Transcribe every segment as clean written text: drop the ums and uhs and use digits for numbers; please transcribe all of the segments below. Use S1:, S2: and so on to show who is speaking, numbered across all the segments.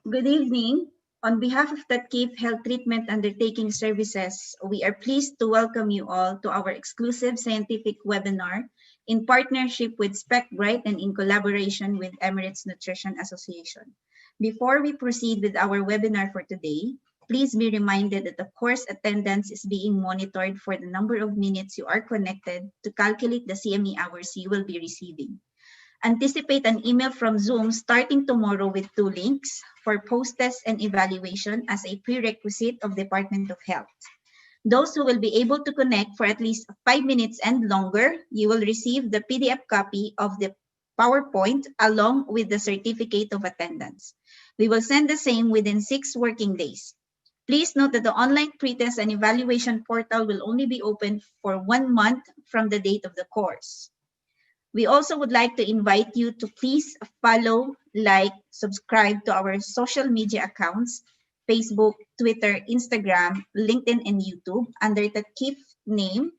S1: Good evening. On behalf of the Cape Health Treatment Undertaking Services, we are pleased to welcome you all to our exclusive scientific webinar in partnership with SpecBright and in collaboration with Emirates Nutrition Association. Before we proceed with our webinar for today, please be reminded that the course attendance is being monitored for the number of minutes you are connected to calculate the CME hours you will be receiving. Anticipate an email from Zoom starting tomorrow with 2 links for post-test and evaluation as a prerequisite of Department of Health. Those who will be able to connect for at least 5 minutes and longer, you will receive the PDF copy of the PowerPoint along with the certificate of attendance. We will send the same within 6 working days. Please note that the online pretest and evaluation portal will only be open for 1 month from the date of the course. We also would like to invite you to please follow, like, subscribe to our social media accounts, Facebook, Twitter, Instagram, LinkedIn, and YouTube under the KIF name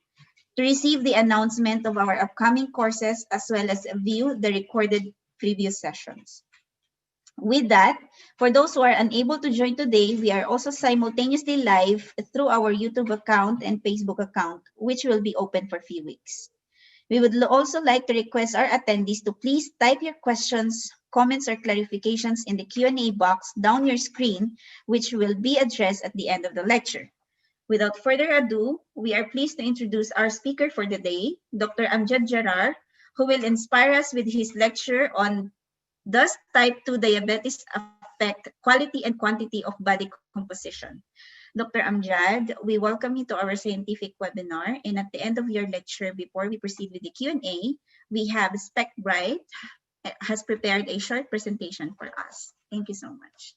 S1: to receive the announcement of our upcoming courses as well as view the recorded previous sessions. With that, for those who are unable to join today, we are also simultaneously live through our YouTube account and Facebook account, which will be open for a few weeks. We would also like to request our attendees to please type your questions, comments, or clarifications in the Q&A box down your screen, which will be addressed at the end of the lecture. Without further ado, we are pleased to introduce our speaker for the day, Dr. Amjad Jarar, who will inspire us with his lecture on Does Type 2 Diabetes Affect Quality and Quantity of Body Composition? Dr. Amjad, we welcome you to our scientific webinar. And at the end of your lecture, before we proceed with the Q&A, we have SpecBright has prepared a short presentation for us. Thank you so much.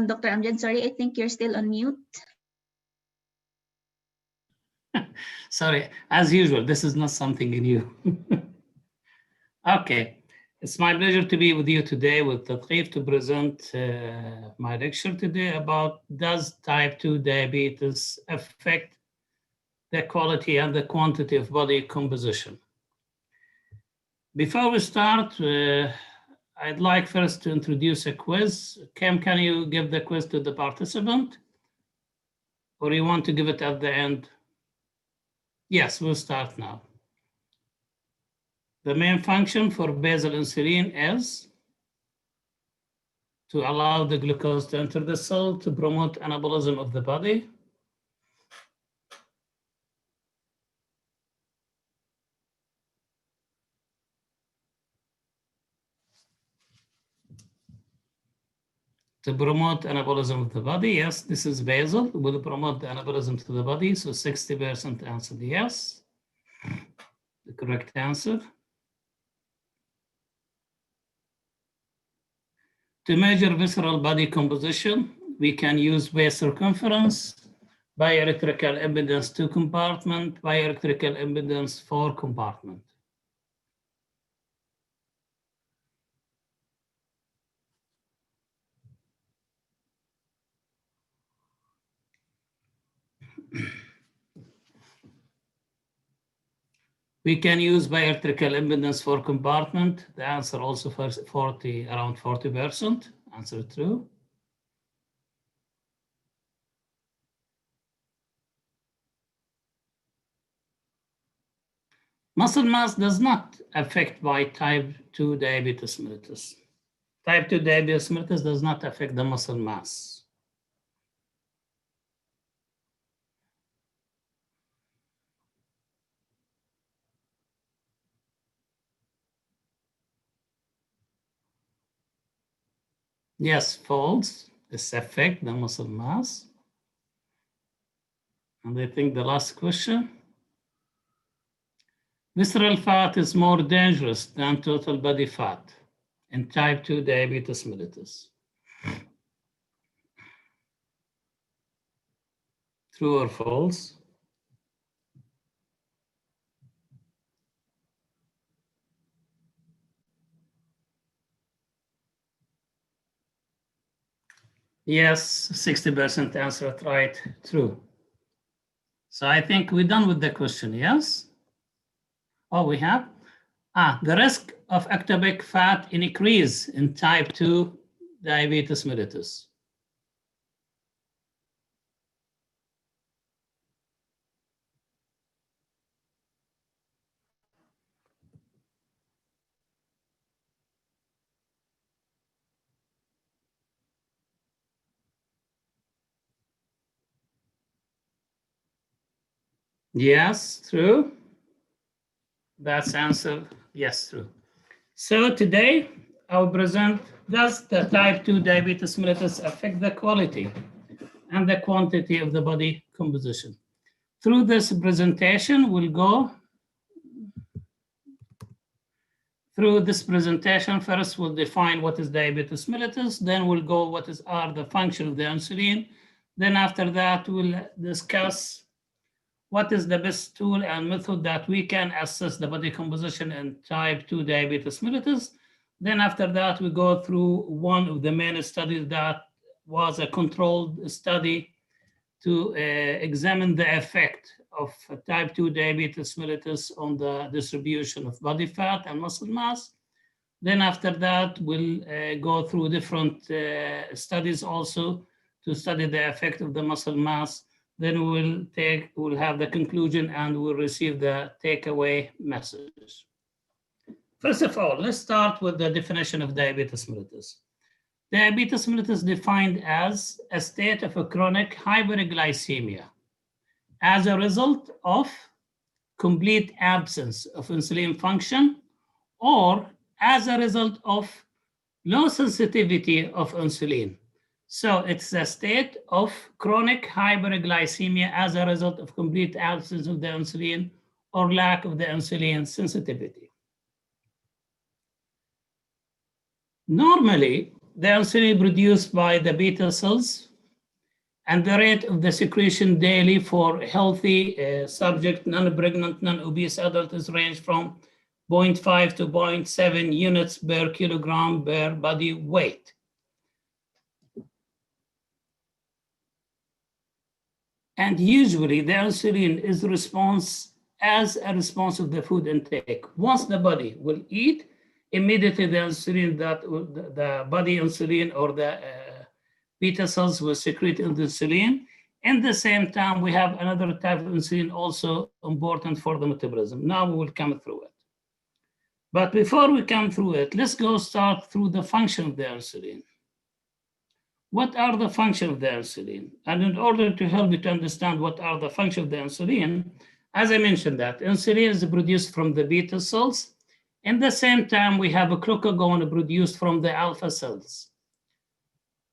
S1: Dr. Amjad, sorry, I think you're still on mute.
S2: Sorry, as usual, this is not something new. Okay, it's my pleasure to be with you today with Tatif to present my lecture today about does type 2 diabetes affect the quality and the quantity of body composition. Before we start, I'd like first to introduce a quiz. Kim, can you give the quiz to the participant? Or you want to give it at the end? Yes, we'll start now. The main function for basal insulin is to allow the glucose to enter the cell to promote anabolism of the body. To promote anabolism of the body, yes, this is basal, will promote the anabolism to the body, so 60% answered yes, the correct answer. To measure visceral body composition, we can use waist circumference, bioelectrical impedance 2 compartment, bioelectrical impedance 4 compartment. We can use bioelectrical impedance for compartment. The answer also for around 40%. Answer true. Muscle mass does not affect by type 2 diabetes mellitus. Type 2 diabetes mellitus does not affect the muscle mass. Yes, false. This affects the muscle mass. And I think the last question. Visceral fat is more dangerous than total body fat in type 2 diabetes mellitus. True or false? Yes, 60% answered right, true. So I think we're done with the question, yes? Oh, we have? The risk of ectopic fat increase in type 2 diabetes mellitus. Yes, true. That's answer, yes, true. So today I will present, does the type 2 diabetes mellitus affect the quality and the quantity of the body composition? Through this presentation, we'll go through this presentation. First, we'll define what is diabetes mellitus, then we'll go what are the function of the insulin. Then after that, we'll discuss what is the best tool and method that we can assess the body composition in type 2 diabetes mellitus. Then after that, we go through one of the main studies that was a controlled study to examine the effect of type 2 diabetes mellitus on the distribution of body fat and muscle mass. Then after that, we'll go through different studies also to study the effect of the muscle mass. Then we'll have the conclusion and we'll receive the takeaway message. First of all, let's start with the definition of diabetes mellitus. Diabetes mellitus defined as a state of a chronic hyperglycemia as a result of complete absence of insulin function or as a result of low sensitivity of insulin. So it's a state of chronic hyperglycemia as a result of complete absence of the insulin or lack of the insulin sensitivity. Normally, the insulin produced by the beta cells and the rate of the secretion daily for healthy subject, non-pregnant, non-obese adult is ranged from 0.5 to 0.7 units per kilogram per body weight. And usually the insulin is as a response of the food intake. Once the body will eat, immediately the insulin the body insulin or the beta cells will secrete insulin. In the same time, we have another type of insulin also important for the metabolism. Now we will come through it. But before we come through it, let's go start through the function of the insulin. What are the functions of the insulin? And in order to help you to understand what are the functions of the insulin, as I mentioned that insulin is produced from the beta cells. In the same time, we have a glucagon produced from the alpha cells.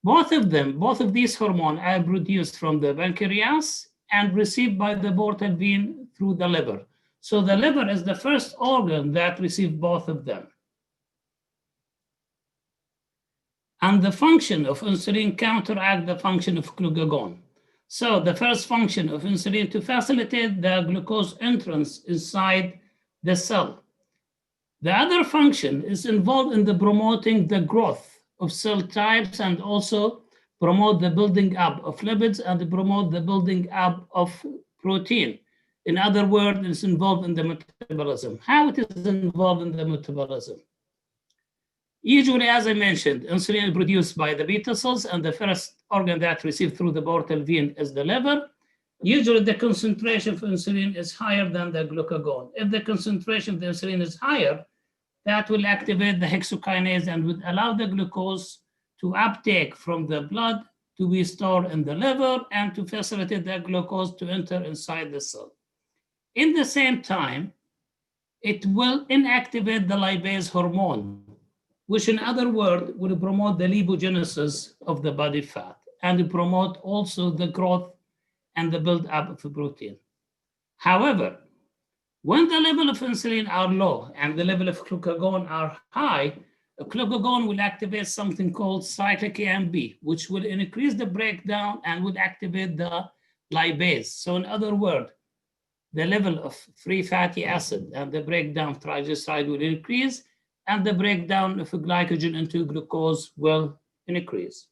S2: Both of these hormones are produced from the pancreas and received by the portal vein through the liver. So the liver is the first organ that receives both of them. And the function of insulin counteract the function of glucagon. So the first function of insulin to facilitate the glucose entrance inside the cell. The other function is involved in the promoting the growth of cell types and also promote the building up of lipids and promote the building up of protein. In other words, it's involved in the metabolism. How it is involved in the metabolism? Usually, as I mentioned, insulin is produced by the beta cells, and the first organ that receives through the portal vein is the liver. Usually, the concentration of insulin is higher than the glucagon. If the concentration of the insulin is higher, that will activate the hexokinase and would allow the glucose to uptake from the blood to be stored in the liver and to facilitate the glucose to enter inside the cell. In the same time, it will inactivate the lipase hormone, which in other words will promote the lipogenesis of the body fat and promote also the growth and the build-up of protein. However, when the level of insulin are low and the level of glucagon are high, glucagon will activate something called cyclic AMP, which will increase the breakdown and will activate the lipase. So in other words, the level of free fatty acid and the breakdown of triglyceride will increase, and the breakdown of glycogen into glucose will increase.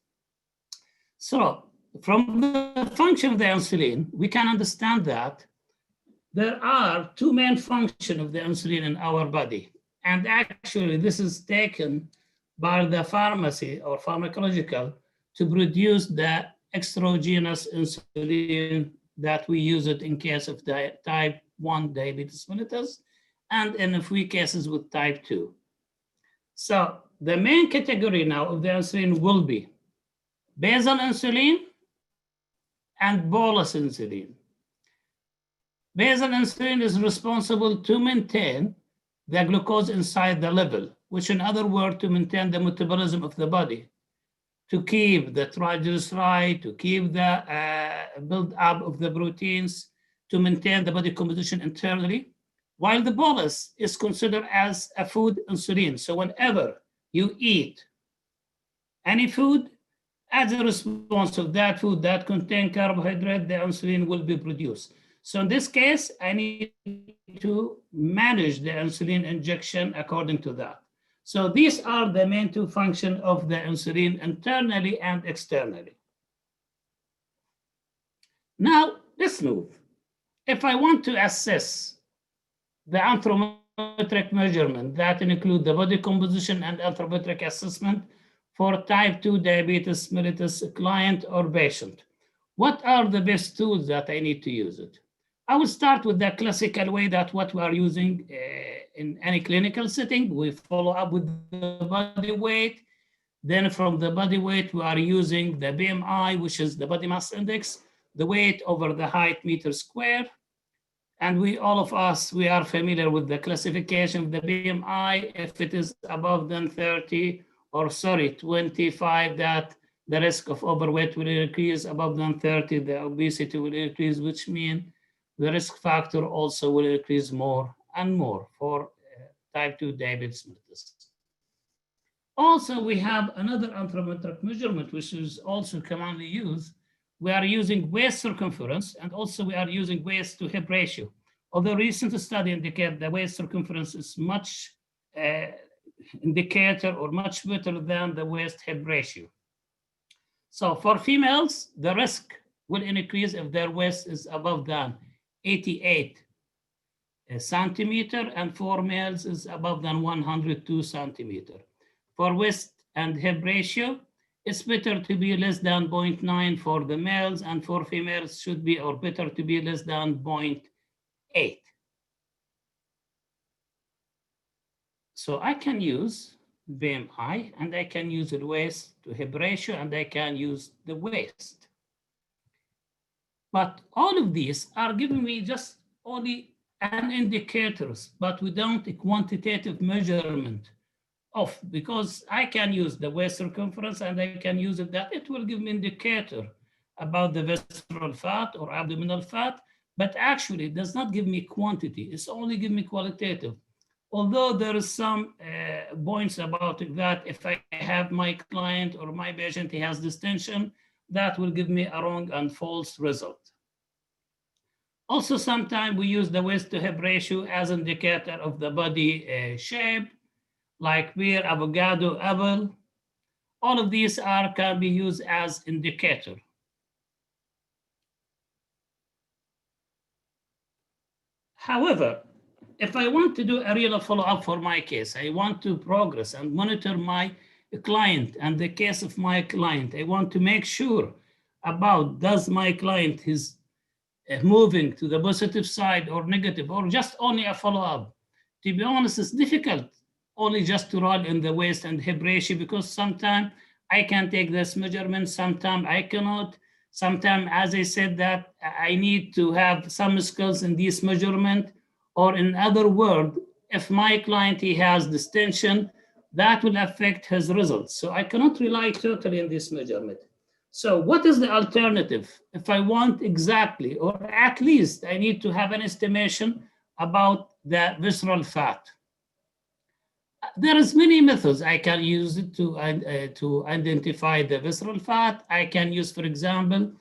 S2: So from the function of the insulin, we can understand that there are two main functions of the insulin in our body. And actually, this is taken by the pharmacy or pharmacological to produce the exogenous insulin that we use it in case of type 1 diabetes mellitus and in a few cases with type 2. So the main category now of the insulin will be basal insulin and bolus insulin. Basal insulin is responsible to maintain the glucose inside the liver, which in other words, to maintain the metabolism of the body, to keep the triglyceride, to keep the build up of the proteins, to maintain the body composition internally, while the bolus is considered as a food insulin. So whenever you eat any food, as a response of that food that contain carbohydrate, the insulin will be produced. So in this case, I need to manage the insulin injection according to that. So these are the main two functions of the insulin internally and externally. Now, let's move. If I want to assess the anthropometric measurement that include the body composition and anthropometric assessment for type 2 diabetes mellitus client or patient, what are the best tools that I need to use it? I will start with the classical way that what we are using in any clinical setting. We follow up with the body weight. Then from the body weight, we are using the BMI, which is the body mass index, the weight over the height meter square. And all of us, we are familiar with the classification of the BMI. If it is above than 30, or sorry, 25, that the risk of overweight will increase. Above than 30, the obesity will increase, which means the risk factor also will increase more and more for type 2 diabetes mellitus. Also, we have another anthropometric measurement, which is also commonly used. We are using waist circumference, and also we are using waist to hip ratio. Although recent study indicate the waist circumference is much indicator or much better than the waist hip ratio. So for females, the risk will increase if their waist is above than 88 centimeter, and for males is above than 102 centimeter. For waist and hip ratio, it's better to be less than 0.9 for the males, and for females should be or better to be less than 0.8. So I can use BMI, and I can use the waist to hip ratio, and I can use the waist. But all of these are giving me just only an indicators, but without a quantitative measurement of, because I can use the waist circumference and I can use it that it will give me indicator about the visceral fat or abdominal fat, but actually it does not give me quantity. It's only give me qualitative. Although there is some points about it that if I have my client or my patient, he has distension, that will give me a wrong and false result. Also, sometimes we use the waist to hip ratio as indicator of the body shape, like pear, avocado, apple. All of these can be used as indicator. However, if I want to do a real follow-up for my case, I want to progress and monitor my client and the case of my client. I want to make sure about does my client is moving to the positive side or negative, or just only a follow-up. To be honest, it's difficult only just to roll in the waist and hip ratio, because sometimes I can take this measurement, sometimes I cannot. Sometimes, as I said, that I need to have some skills in this measurement, or in other words, if my client he has distension, that will affect his results. So I cannot rely totally on this measurement. So what is the alternative? If I want exactly, or at least I need to have an estimation about the visceral fat. There is many methods I can use it to identify the visceral fat. I can use, for example,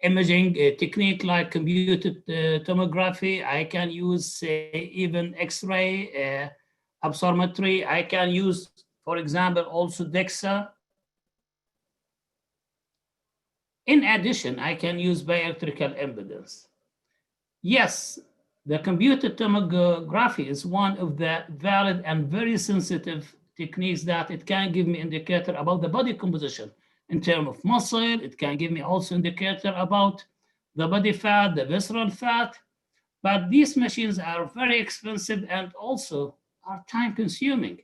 S2: imaging technique like computed tomography. I can use even X-ray, absorptiometry. I can use, for example, also DEXA. In addition, I can use bioelectrical impedance. Yes, The computed tomography is one of the valid and very sensitive techniques that it can give me indicator about the body composition in terms of muscle. It can give me also indicator about the body fat, the visceral fat. But these machines are very expensive and also are time consuming.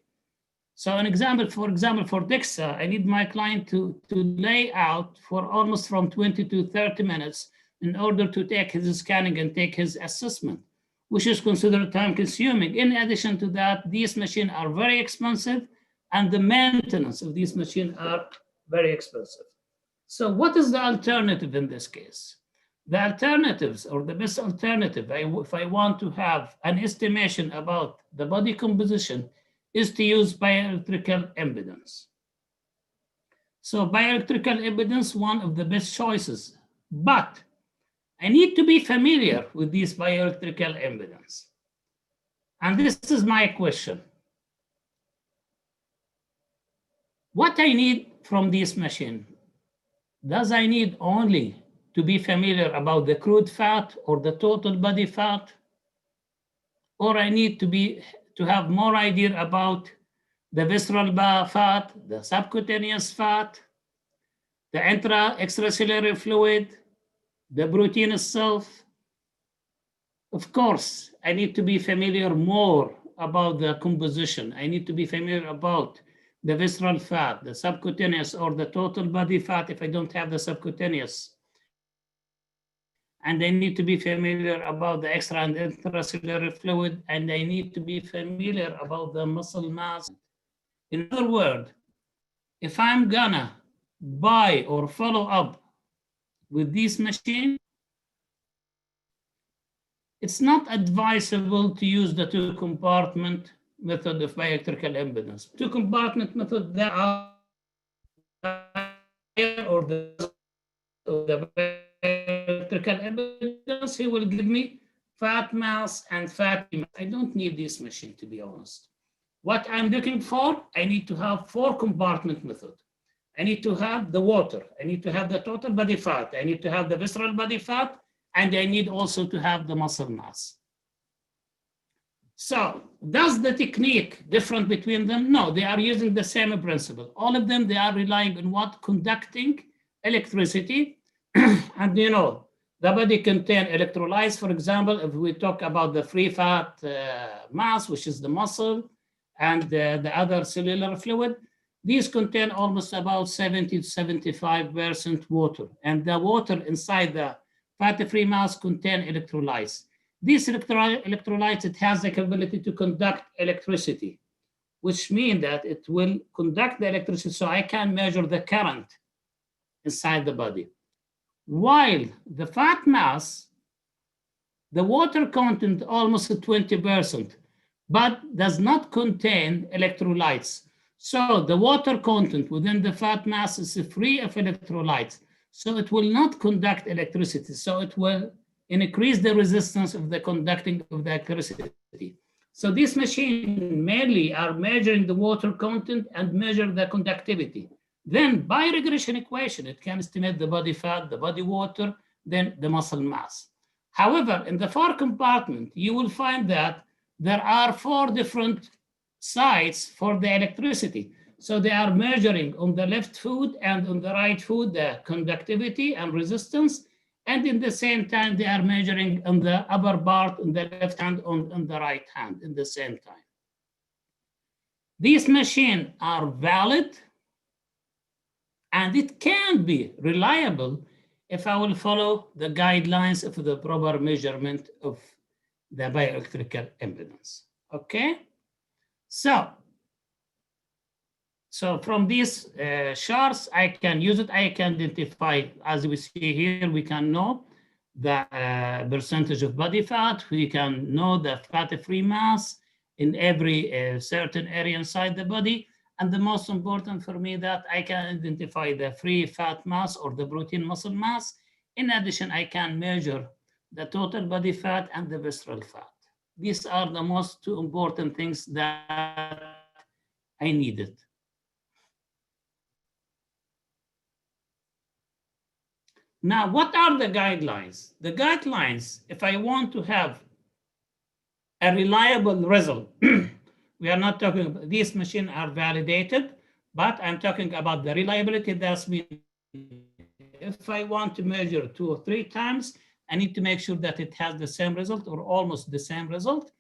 S2: So an example, for example, for DEXA, I need my client to lay out for almost from 20 to 30 minutes in order to take his scanning and take his assessment, which is considered time consuming. In addition to that, these machines are very expensive and the maintenance of these machines are very expensive. So what is the alternative in this case? The alternatives, or the best alternative, if I want to have an estimation about the body composition, is to use bioelectrical impedance. So bioelectrical impedance, one of the best choices, but I need to be familiar with these bioelectrical impedance. And this is my question. What I need from this machine? Does I need only to be familiar about the crude fat or the total body fat? Or I need to have more idea about the visceral fat, the subcutaneous fat, the extracellular fluid, the protein itself? Of course, I need to be familiar more about the composition. I need to be familiar about the visceral fat, the subcutaneous or the total body fat if I don't have the subcutaneous. And I need to be familiar about the extra and intracellular fluid, and I need to be familiar about the muscle mass. In other words, if I'm gonna buy or follow up with this machine, it's not advisable to use the two-compartment method of bioelectrical impedance. Two-compartment method, there are or the bioelectrical impedance, he will give me fat mass and fatty mass. I don't need this machine, to be honest. What I'm looking for, I need to have four-compartment method. I need to have the water. I need to have the total body fat. I need to have the visceral body fat. And I need also to have the muscle mass. So does the technique different between them? No, they are using the same principle. All of them, they are relying on what? Conducting electricity. And you know, the body contains electrolytes. For example, if we talk about the free fat mass, which is the muscle, and the other cellular fluid, these contain almost about 70 to 75% water. And the water inside the fat-free mass contain electrolytes. These electrolytes, it has the capability to conduct electricity, which means that it will conduct the electricity so I can measure the current inside the body. While the fat mass, the water content almost 20%, but does not contain electrolytes. So the water content within the fat mass is free of electrolytes. So it will not conduct electricity. So it will increase the resistance of the conducting of the electricity. So this machine mainly are measuring the water content and measure the conductivity. Then by regression equation, it can estimate the body fat, the body water, then the muscle mass. However, in the four compartment, you will find that there are four different sites for the electricity. So they are measuring on the left foot and on the right foot the conductivity and resistance. And in the same time, they are measuring on the upper part on the left hand, on the right hand in the same time. These machines are valid and it can be reliable if I will follow the guidelines of the proper measurement of the bioelectrical impedance. Okay? So from these charts, I can use it. I can identify, as we see here, we can know the percentage of body fat. We can know the fat-free mass in every certain area inside the body. And the most important for me that I can identify the free fat mass or the protein muscle mass. In addition, I can measure the total body fat and the visceral fat. These are the most two important things that I needed. Now, what are the guidelines? The guidelines, if I want to have a reliable result. We are not talking about, these machines are validated, but I'm talking about the reliability. That's mean if I want to measure 2 or 3 times, I need to make sure that it has the same result or almost the same result.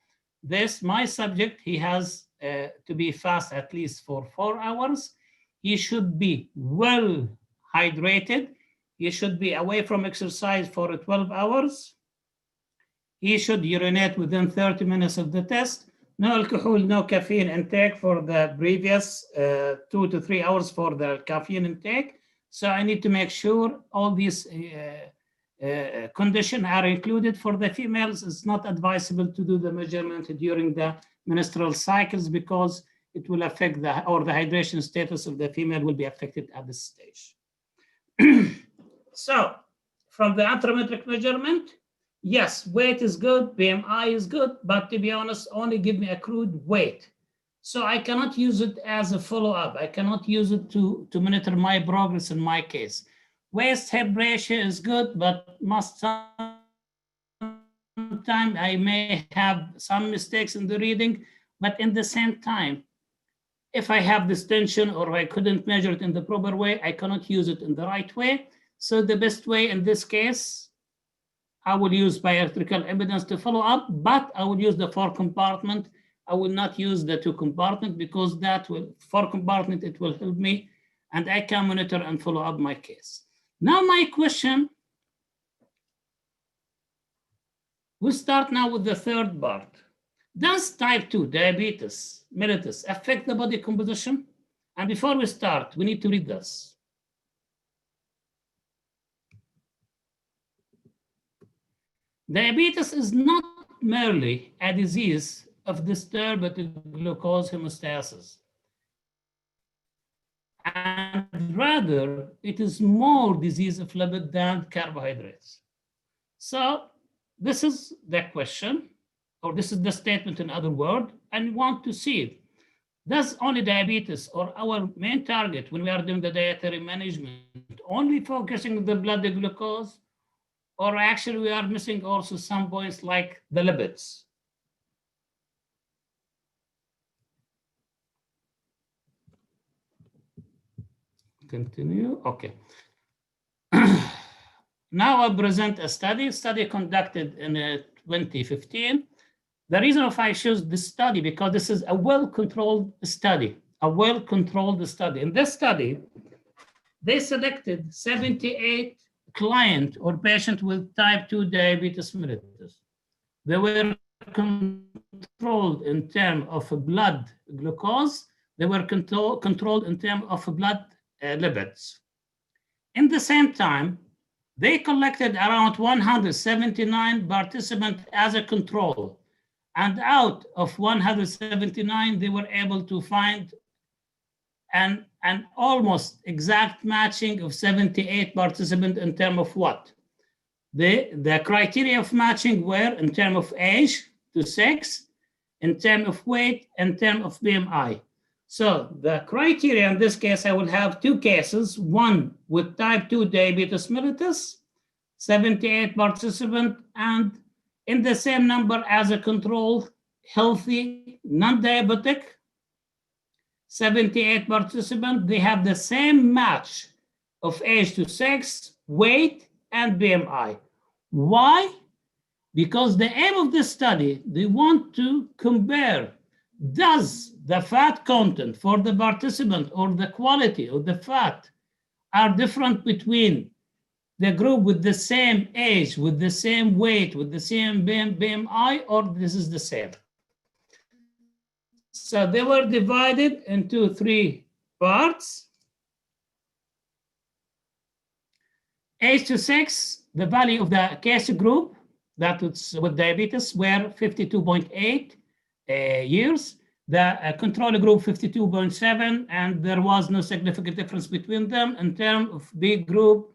S2: This, my subject, he has to be fast at least for 4 hours. He should be well hydrated. He should be away from exercise for 12 hours. He should urinate within 30 minutes of the test. No alcohol, no caffeine intake for the previous 2 to 3 hours for the caffeine intake. So I need to make sure all these conditions are included. For the females, it's not advisable to do the measurement during the menstrual cycles because it will affect the hydration status of the female will be affected at this stage. So from the anthropometric measurement, yes, weight is good, BMI is good, but to be honest, only give me a crude weight. So I cannot use it as a follow-up. I cannot use it to monitor my progress in my case. Waist-hip ratio is good, but sometimes I may have some mistakes in the reading, but in the same time, if I have this tension or I couldn't measure it in the proper way, I cannot use it in the right way. So the best way in this case, I will use bioelectrical impedance to follow up, but I will use the 4-compartment. I will not use the 2-compartment because that will, 4-compartment, it will help me and I can monitor and follow up my case. Now my question, we start now with the third part. Does type 2 diabetes mellitus affect the body composition? And before we start, we need to read this. Diabetes is not merely a disease of disturbed glucose homeostasis, and rather it is more disease of lipid than carbohydrates. So this is the question, or this is the statement in other words, and we want to see it. Does only diabetes or our main target when we are doing the dietary management only focusing on the blood glucose, or actually we are missing also some points like the lipids? Continue, okay. Now I present a study conducted in 2015. The reason why I chose this study, because this is a well-controlled study, In this study, they selected 78 client or patient with type 2 diabetes mellitus. They were controlled in terms of blood glucose. They were controlled in terms of blood lipids. In the same time, they collected around 179 participants as a control. And out of 179, they were able to find an almost exact matching of 78 participants in terms of what? The criteria of matching were in terms of age to sex, in terms of weight, in terms of BMI. So the criteria in this case, I will have 2 cases, one with type 2 diabetes mellitus, 78 participants, and in the same number as a control, healthy, non-diabetic, 78 participants, they have the same match of age to sex, weight, and BMI. Why? Because the aim of this study, they want to compare, does the fat content for the participant or the quality of the fat are different between the group with the same age, with the same weight, with the same BMI, or this is the same? So they were divided into 3 parts. Age to sex, the value of the case group that was with diabetes were 52.8 years. The control group 52.7, and there was no significant difference between them. In terms of big group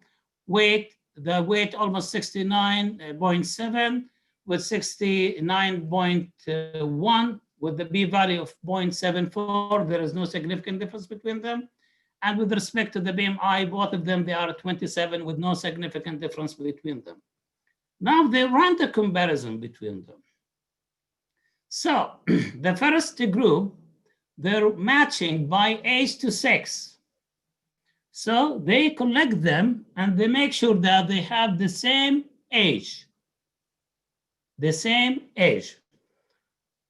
S2: weight, the weight almost 69.7 with 69.1 with the p-value of 0.74. There is no significant difference between them. And with respect to the BMI, both of them, they are 27 with no significant difference between them. Now they run the comparison between them. So the first group, they're matching by age to sex. So they collect them and they make sure that they have the same age. The same age.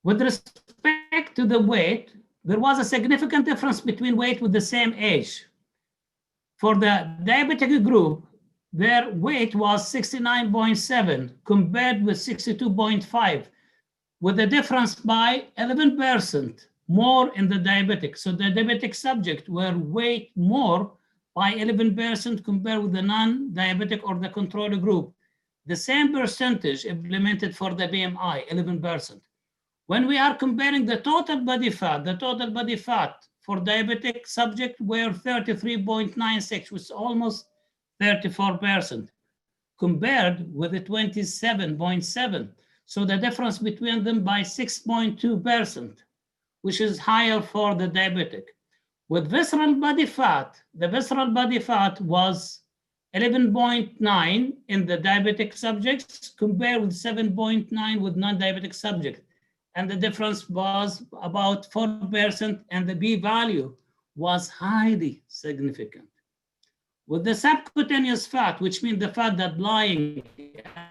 S2: With respect to the weight, there was a significant difference between weight with the same age. For the diabetic group, their weight was 69.7 compared with 62.5, with a difference by 11% more in the diabetic. So the diabetic subject were weighed more by 11% compared with the non-diabetic or the control group. The same percentage implemented for the BMI, 11%. When we are comparing the total body fat for diabetic subject were 33.96, which is almost 34%, compared with the 27.7. So the difference between them by 6.2%, which is higher for the diabetic. With visceral body fat, the visceral body fat was 11.9 in the diabetic subjects compared with 7.9 with non-diabetic subjects. And the difference was about 4%, and the p-value was highly significant. With the subcutaneous fat, which means the fat that lying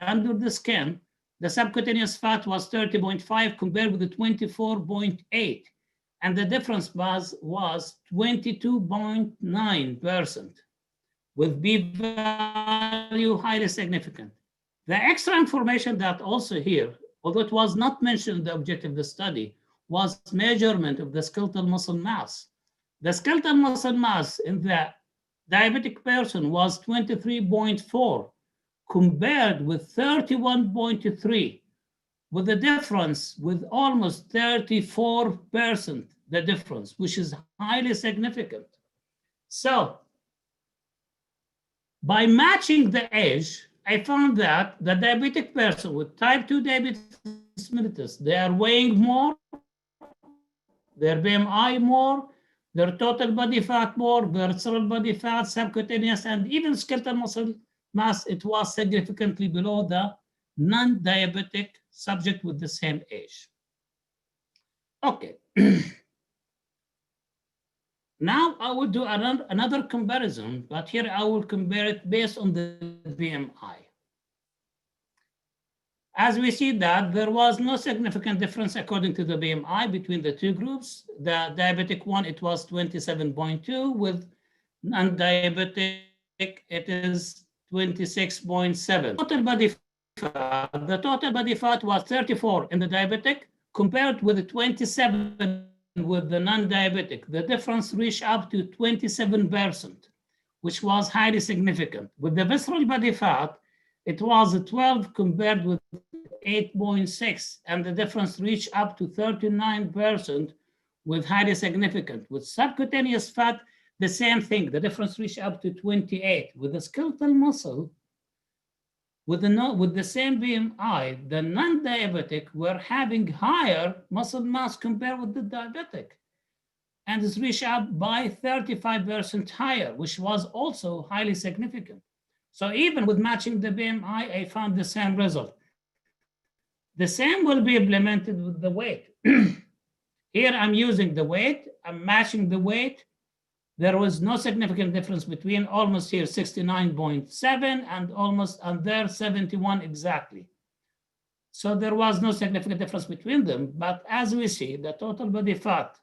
S2: under the skin, the subcutaneous fat was 30.5 compared with the 24.8, and the difference was 22.9%, with p-value highly significant. The extra information that also here, although it was not mentioned in the objective of the study, was measurement of the skeletal muscle mass. The skeletal muscle mass in the diabetic person was 23.4 compared with 31.3, with a difference with almost 34%, the difference, which is highly significant. So by matching the age, I found that the diabetic person with type 2 diabetes mellitus, they are weighing more, their BMI more, their total body fat more, visceral body fat, subcutaneous, and even skeletal muscle mass, it was significantly below the non-diabetic subject with the same age. Okay. Now I will do another comparison, but here I will compare it based on the BMI. As we see that there was no significant difference according to the BMI between the two groups. The diabetic one, it was 27.2, with non-diabetic, it is 26.7. The total body fat was 34 in the diabetic compared with the 27 with the non-diabetic. The difference reached up to 27%, which was highly significant. With the visceral body fat, it was 12 compared with 8.6, and the difference reached up to 39%, with highly significant. With subcutaneous fat, the same thing. The difference reached up to 28. With the skeletal muscle, with the same BMI, the non-diabetic were having higher muscle mass compared with the diabetic, and it's reached up by 35% higher, which was also highly significant. So even with matching the BMI, I found the same result. The same will be implemented with the weight. Here I'm using the weight, I'm matching the weight. There was no significant difference between almost here 69.7 and almost and there 71 exactly. So there was no significant difference between them, but as we see, the total body fat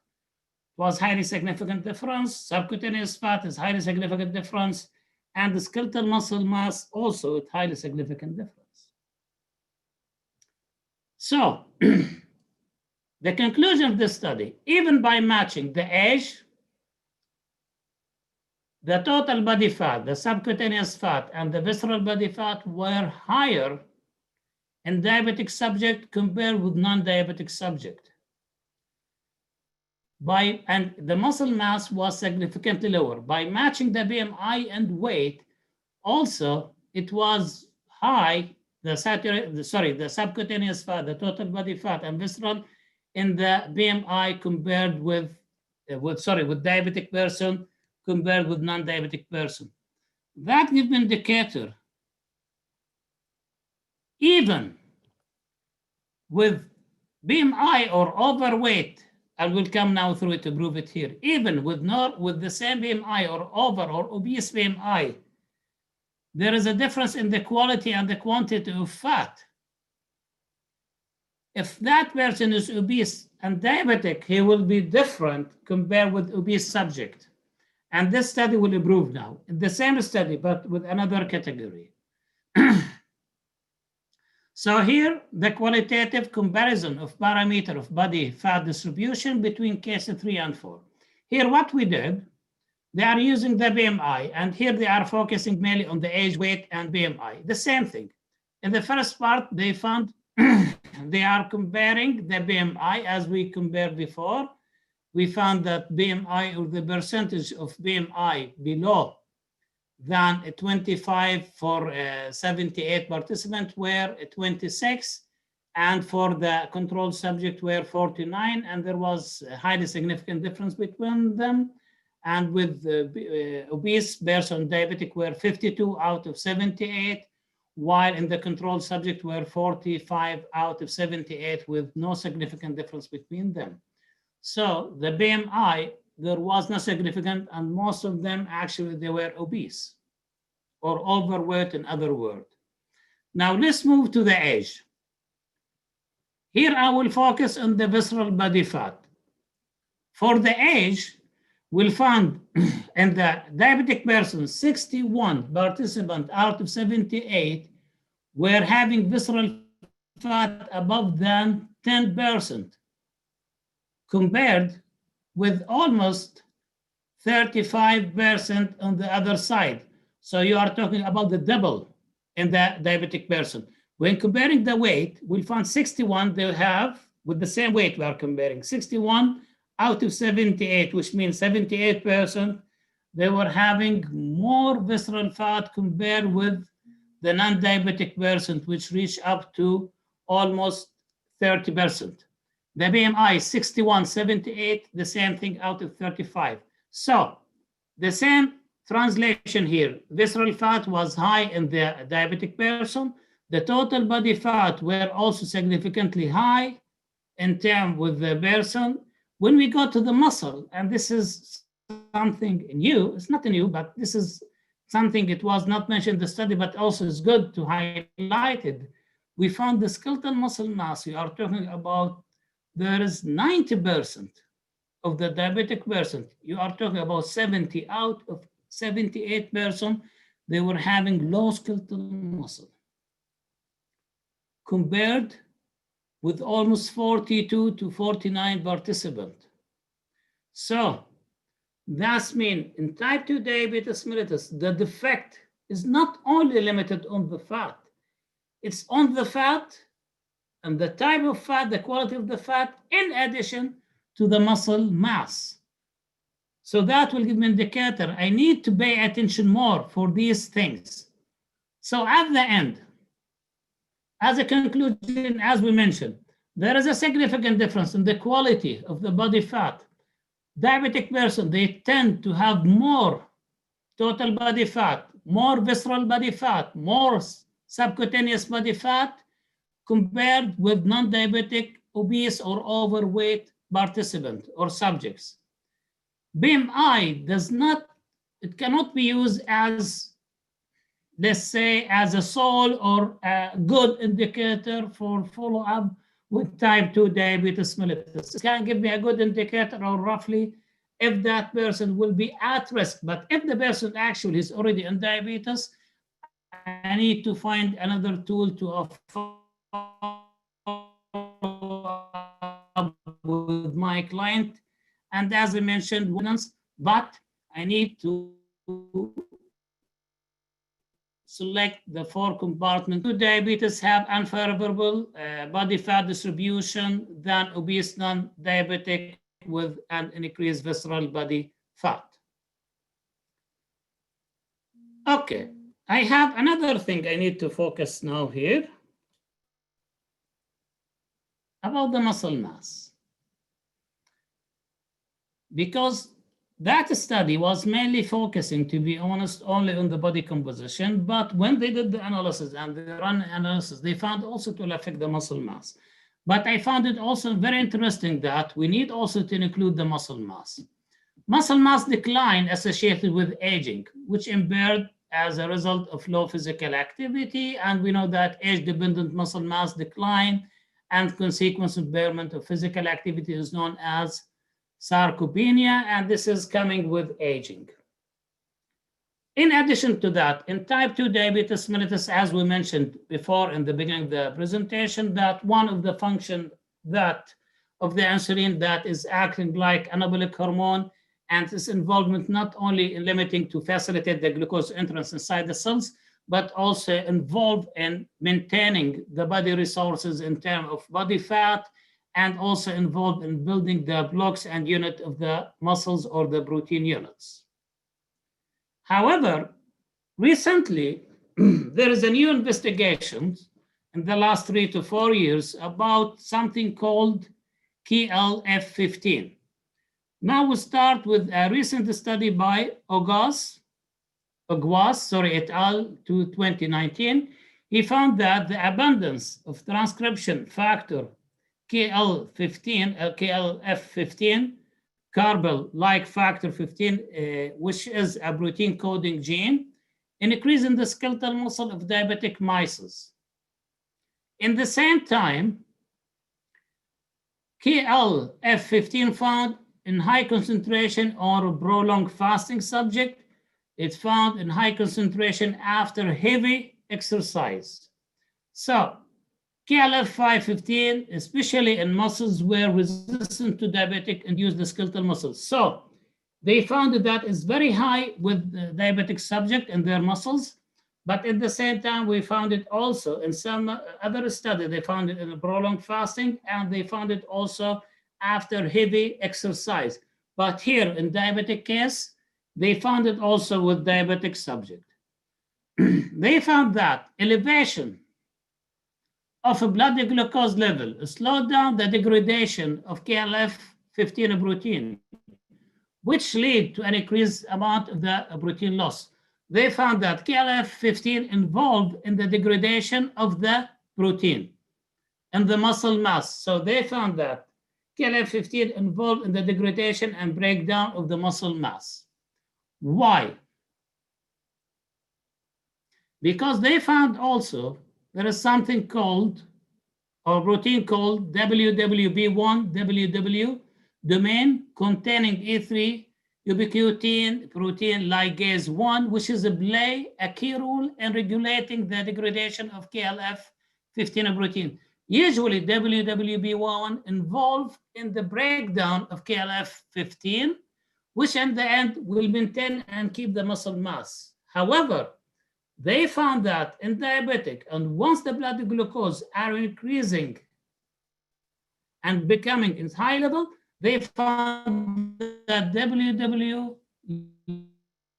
S2: was highly significant difference, subcutaneous fat is highly significant difference, and the skeletal muscle mass also with highly significant difference. So the conclusion of this study, even by matching the age, the total body fat, the subcutaneous fat, and the visceral body fat were higher in diabetic subject compared with non-diabetic subject. And the muscle mass was significantly lower. By matching the BMI and weight, also it was high, the subcutaneous fat, the total body fat, and visceral in the BMI compared with diabetic person compared with non-diabetic person. That gives an indicator, even with BMI or overweight, I will come now through it to prove it here, even with the same BMI or over or obese BMI, there is a difference in the quality and the quantity of fat. If that person is obese and diabetic, he will be different compared with obese subject. And this study will improve now. The same study, but with another category. So here, the qualitative comparison of parameter of body fat distribution between case 3 and 4. Here, what we did, they are using the BMI, and here they are focusing mainly on the age, weight, and BMI. The same thing. In the first part, they found they are comparing the BMI as we compared before. We found that BMI, or the percentage of BMI below than 25 for 78 participants were 26, and for the control subject were 49, and there was a highly significant difference between them. And with the obese person diabetic were 52 out of 78, while in the control subject were 45 out of 78 with no significant difference between them. So the BMI, there was no significant, and most of them actually they were obese or overweight, in other words. Now let's move to the age. Here I will focus on the visceral body fat. For the age, we'll find in the diabetic person, 61 participants out of 78 were having visceral fat above than 10%, compared with almost 35% on the other side. So you are talking about the double in the diabetic person. When comparing the weight, we'll find 61 they have, with the same weight we are comparing, 61 out of 78, which means 78%, they were having more visceral fat compared with the non-diabetic person, which reached up to almost 30%. The BMI 61, 78, the same thing out of 35. So the same translation here, visceral fat was high in the diabetic person. The total body fat were also significantly high in terms with the person. When we go to the muscle, and this is something new, it's not new, but this is something it was not mentioned in the study, but also is good to highlight it. We found the skeletal muscle mass, we are talking about, there is 90% of the diabetic person, you are talking about 70 out of 78%, they were having low skeletal muscle, compared with almost 42 to 49 participants. So that means in type 2 diabetes mellitus, the defect is not only limited on the fat, it's on the fat and the type of fat, the quality of the fat, in addition to the muscle mass. So that will give me an indicator. I need to pay attention more for these things. So at the end, as a conclusion, as we mentioned, there is a significant difference in the quality of the body fat. Diabetic person, they tend to have more total body fat, more visceral body fat, more subcutaneous body fat compared with non-diabetic, obese, or overweight participants or subjects. BMI it cannot be used as, let's say, as a sole or a good indicator for follow-up with type 2 diabetes mellitus. It can give me a good indicator or roughly if that person will be at risk. But if the person actually is already in diabetes, I need to find another tool to with my client. And as I mentioned, but I need to select the 4 compartments. Diabetes have unfavorable body fat distribution than obese non-diabetic with an increased visceral body fat. Okay, I have another thing I need to focus now here about the muscle mass. Because that study was mainly focusing, to be honest, only on the body composition. But when they did the analysis and the run analysis, they found also to affect the muscle mass. But I found it also very interesting that we need also to include the muscle mass. Muscle mass decline associated with aging, which impaired as a result of low physical activity. And we know that age-dependent muscle mass decline and consequent impairment of physical activity is known as sarcopenia, and this is coming with aging. In addition to that, in type 2 diabetes mellitus, as we mentioned before in the beginning of the presentation, that one of the functions that of the insulin that is acting like anabolic hormone, and its involvement not only in limiting to facilitate the glucose entrance inside the cells, but also involved in maintaining the body resources in terms of body fat, and also involved in building the blocks and unit of the muscles or the protein units. However, recently, there is a new investigation in the last 3 to 4 years about something called KLF15. Now we start with a recent study by Ogwas et al. To 2019. He found that the abundance of transcription factor KLF15, carbonyl-like factor 15, which is a protein coding gene, increase in the skeletal muscle of diabetic mice. In the same time, KLF15 found in high concentration or prolonged fasting subject. It's found in high concentration after heavy exercise. So KLF515, especially in muscles were resistant to diabetic, induced the skeletal muscles. So they found that is very high with the diabetic subject and their muscles, but at the same time, we found it also in some other study. They found it in prolonged fasting, and they found it also after heavy exercise. But here in diabetic case, they found it also with diabetic subject. They found that elevation of a blood glucose level slowed down the degradation of KLF15 protein, which lead to an increased amount of the protein loss. They found that KLF15 involved in the degradation of the protein and the muscle mass. So they found that KLF15 involved in the degradation and breakdown of the muscle mass. Why? Because they found also there is something called, or protein called WWB1, WW domain containing E3 ubiquitin protein ligase 1, which is play a key role in regulating the degradation of KLF15 protein. Usually WWB1 involved in the breakdown of KLF15, which in the end will maintain and keep the muscle mass. However, they found that in diabetic, and once the blood glucose are increasing and becoming in high level, they found that WW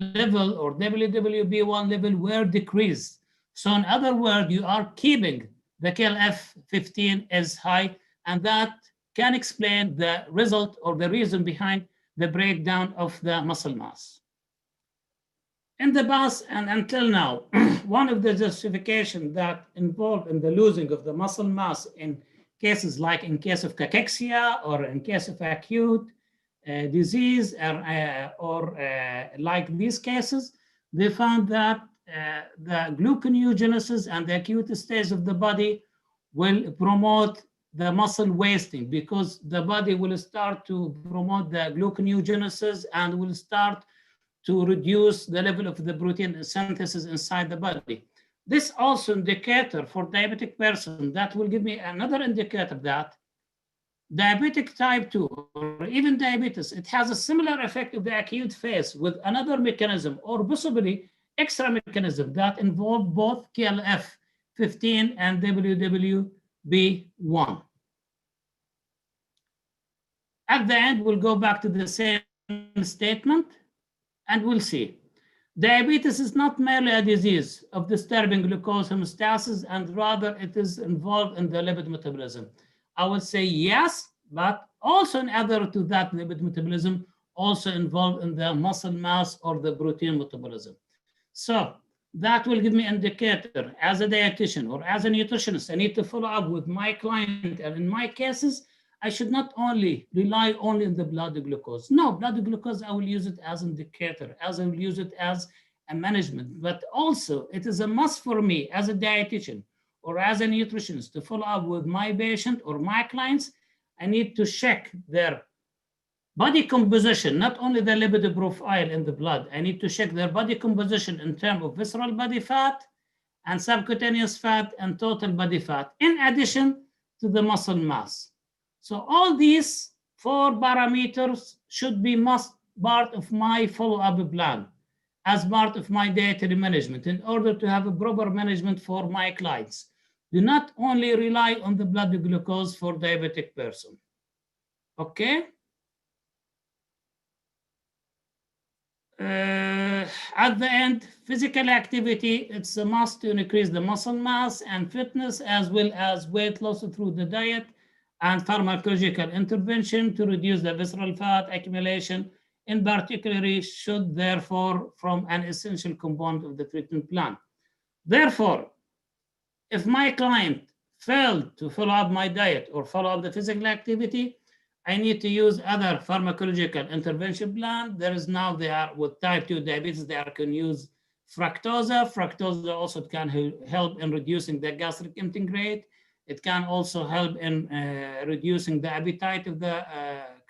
S2: level or WWB1 level were decreased. So in other words, you are keeping the KLF15 as high, and that can explain the result or the reason behind the breakdown of the muscle mass. In the past and until now, one of the justifications that involved in the losing of the muscle mass in cases like in case of cachexia or in case of acute disease or like these cases, they found that the gluconeogenesis and the acute stage of the body will promote the muscle wasting, because the body will start to promote the gluconeogenesis and will start to reduce the level of the protein synthesis inside the body. This also indicator for diabetic person, that will give me another indicator that diabetic type 2 or even diabetes, it has a similar effect of the acute phase with another mechanism or possibly extra mechanism that involve both KLF15 and WWB1. At the end, we'll go back to the same statement and we'll see. Diabetes is not merely a disease of disturbing glucose homeostasis, and rather it is involved in the lipid metabolism. I would say yes, but also in other to that lipid metabolism, also involved in the muscle mass or the protein metabolism. So that will give me indicator as a dietitian or as a nutritionist. I need to follow up with my client. And in my cases, I should not only rely only on the blood glucose. No, blood glucose, I will use it as an indicator, as I will use it as a management. But also, it is a must for me as a dietitian or as a nutritionist to follow up with my patient or my clients. I need to check their body composition, not only the lipid profile in the blood. I need to check their body composition in terms of visceral body fat and subcutaneous fat and total body fat, in addition to the muscle mass. So all these 4 parameters should be must part of my follow-up plan as part of my dietary management in order to have a proper management for my clients. Do not only rely on the blood glucose for diabetic person. Okay? At the end, physical activity, it's a must to increase the muscle mass and fitness, as well as weight loss through the diet and pharmacological intervention to reduce the visceral fat accumulation, in particular, should therefore form an essential component of the treatment plan. Therefore, if my client failed to follow up my diet or follow up the physical activity, I need to use other pharmacological intervention plan. There is now, they are with type 2 diabetes, they can use fructose. Fructose also can help in reducing the gastric emptying rate. It can also help in reducing the appetite of the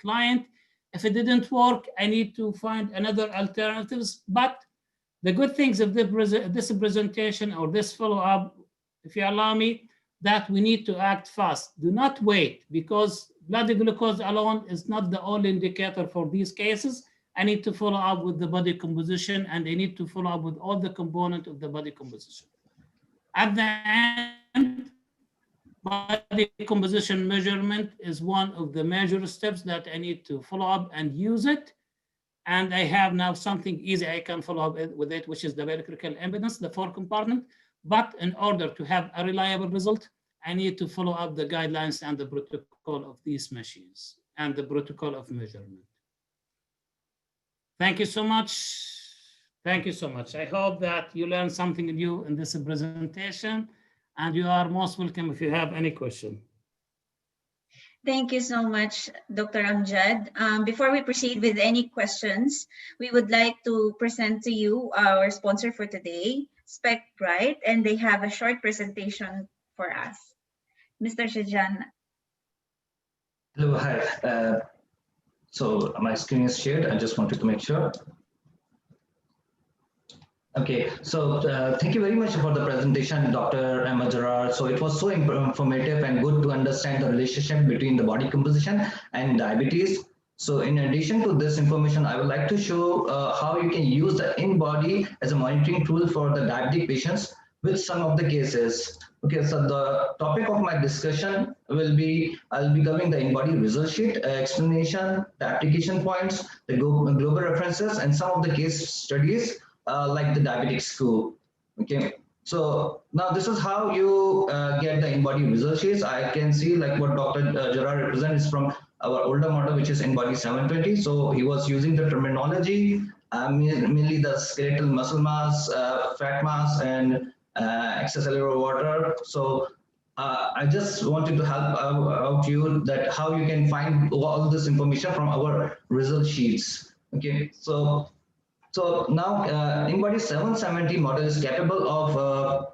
S2: client. If it didn't work, I need to find another alternatives. But the good things of this presentation or this follow-up, if you allow me, that we need to act fast. Do not wait, because blood glucose alone is not the only indicator for these cases. I need to follow up with the body composition, and I need to follow up with all the components of the body composition. At the end, body composition measurement is one of the major steps that I need to follow up and use it. And I have now something easy I can follow up with it, which is the bioelectrical impedance, the 4 compartment. But in order to have a reliable result, I need to follow up the guidelines and the protocol of these machines and the protocol of measurement. Thank you so much. Thank you so much. I hope that you learned something new in this presentation, and you are most welcome if you have any question.
S1: Thank you so much, Dr. Amjad. Before we proceed with any questions, we would like to present to you our sponsor for today, SpecBright, and they have a short presentation for us. Mr. Shajan.
S3: Hello, hi. So my screen is shared. I just wanted to make sure. Okay, so thank you very much for the presentation, Dr. Emma Gerard. So it was so informative and good to understand the relationship between the body composition and diabetes. So in addition to this information, I would like to show how you can use the in-body as a monitoring tool for the diabetic patients with some of the cases. Okay, so the topic of my discussion will be, I'll be covering the in-body result sheet, explanation, the application points, the global references, and some of the case studies like the diabetic school. Okay, so now this is how you get the in-body result sheets. I can see like what Dr. Gerard represents from our older model, which is in-body 720. So he was using the terminology, mainly the skeletal muscle mass, fat mass, and extracellular water. So I just wanted to help out you that how you can find all this information from our result sheets. Okay, so now in-body 770 model is capable of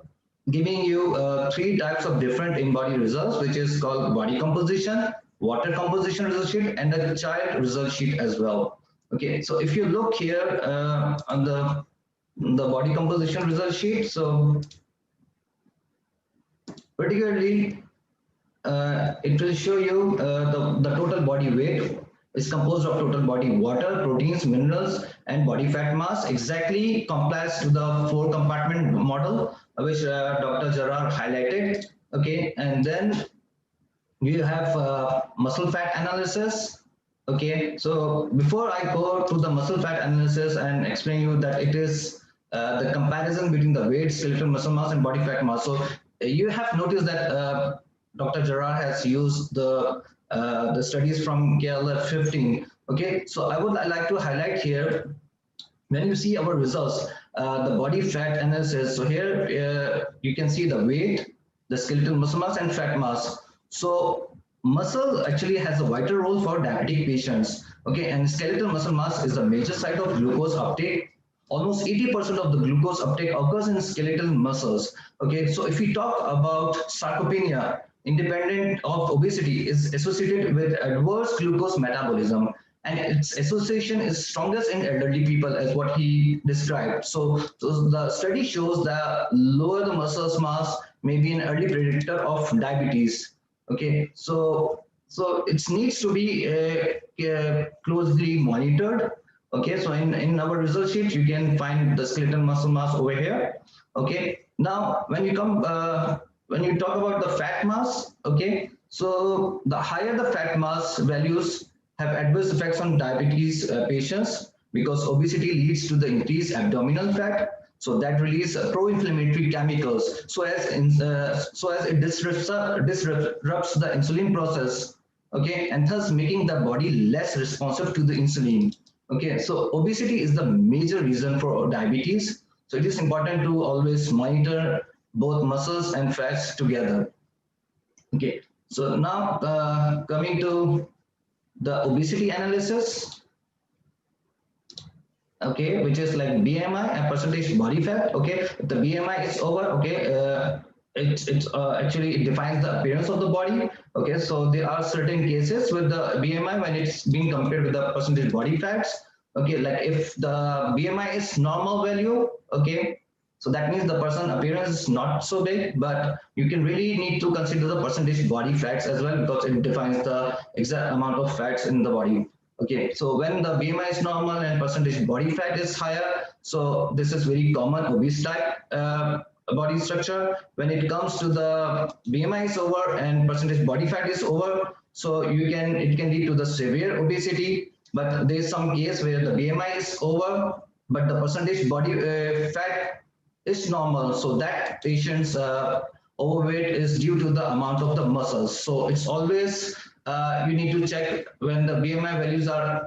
S3: giving you 3 types of different in-body results, which is called body composition, water composition result sheet, and the child result sheet as well. Okay, so if you look here on the body composition result sheet, so particularly it will show you the total body weight is composed of total body water, proteins, minerals, and body fat mass, exactly complies to the 4 compartment model which Dr. Gerard highlighted. Okay, and then you have muscle fat analysis. Okay, so before I go to the muscle fat analysis and explain you that it is the comparison between the weight, skeletal muscle mass, and body fat mass. So you have noticed that Dr. Gerard has used the studies from KLF 15. Okay, so I would like to highlight here, when you see our results, the body fat analysis. So here you can see the weight, the skeletal muscle mass, and fat mass. So muscle actually has a vital role for diabetic patients. Okay, and skeletal muscle mass is a major site of glucose uptake. Almost 80% of the glucose uptake occurs in skeletal muscles. Okay, so if we talk about sarcopenia, independent of obesity, is associated with adverse glucose metabolism, and its association is strongest in elderly people, as what he described. So the study shows that lower the muscle mass may be an early predictor of diabetes. Okay, so it needs to be closely monitored. Okay, so in our result sheet, you can find the skeletal muscle mass over here. Okay, now when you talk about the fat mass, okay, so the higher the fat mass values have adverse effects on diabetes patients, because obesity leads to the increased abdominal fat. So that release pro-inflammatory chemicals, so as it disrupts the insulin process. Okay, and thus making the body less responsive to the insulin. Okay, so obesity is the major reason for diabetes. So it is important to always monitor both muscles and fats together. Okay, so now coming to the obesity analysis, okay, which is like BMI and percentage body fat. Okay, if the BMI is over, okay, it defines the appearance of the body. Okay, so there are certain cases with the BMI when it's being compared with the percentage body fats. Okay, like if the BMI is normal value, okay, so that means the person appearance is not so big, but you can really need to consider the percentage body fats as well, because it defines the exact amount of fats in the body. Okay, so when the BMI is normal and percentage body fat is higher, so this is very common obese type body structure. When it comes to the BMI is over and percentage body fat is over, so it can lead to the severe obesity. But there is some case where the BMI is over, but the percentage body fat is normal. So that patient's overweight is due to the amount of the muscles. So it's always you need to check when the BMI values are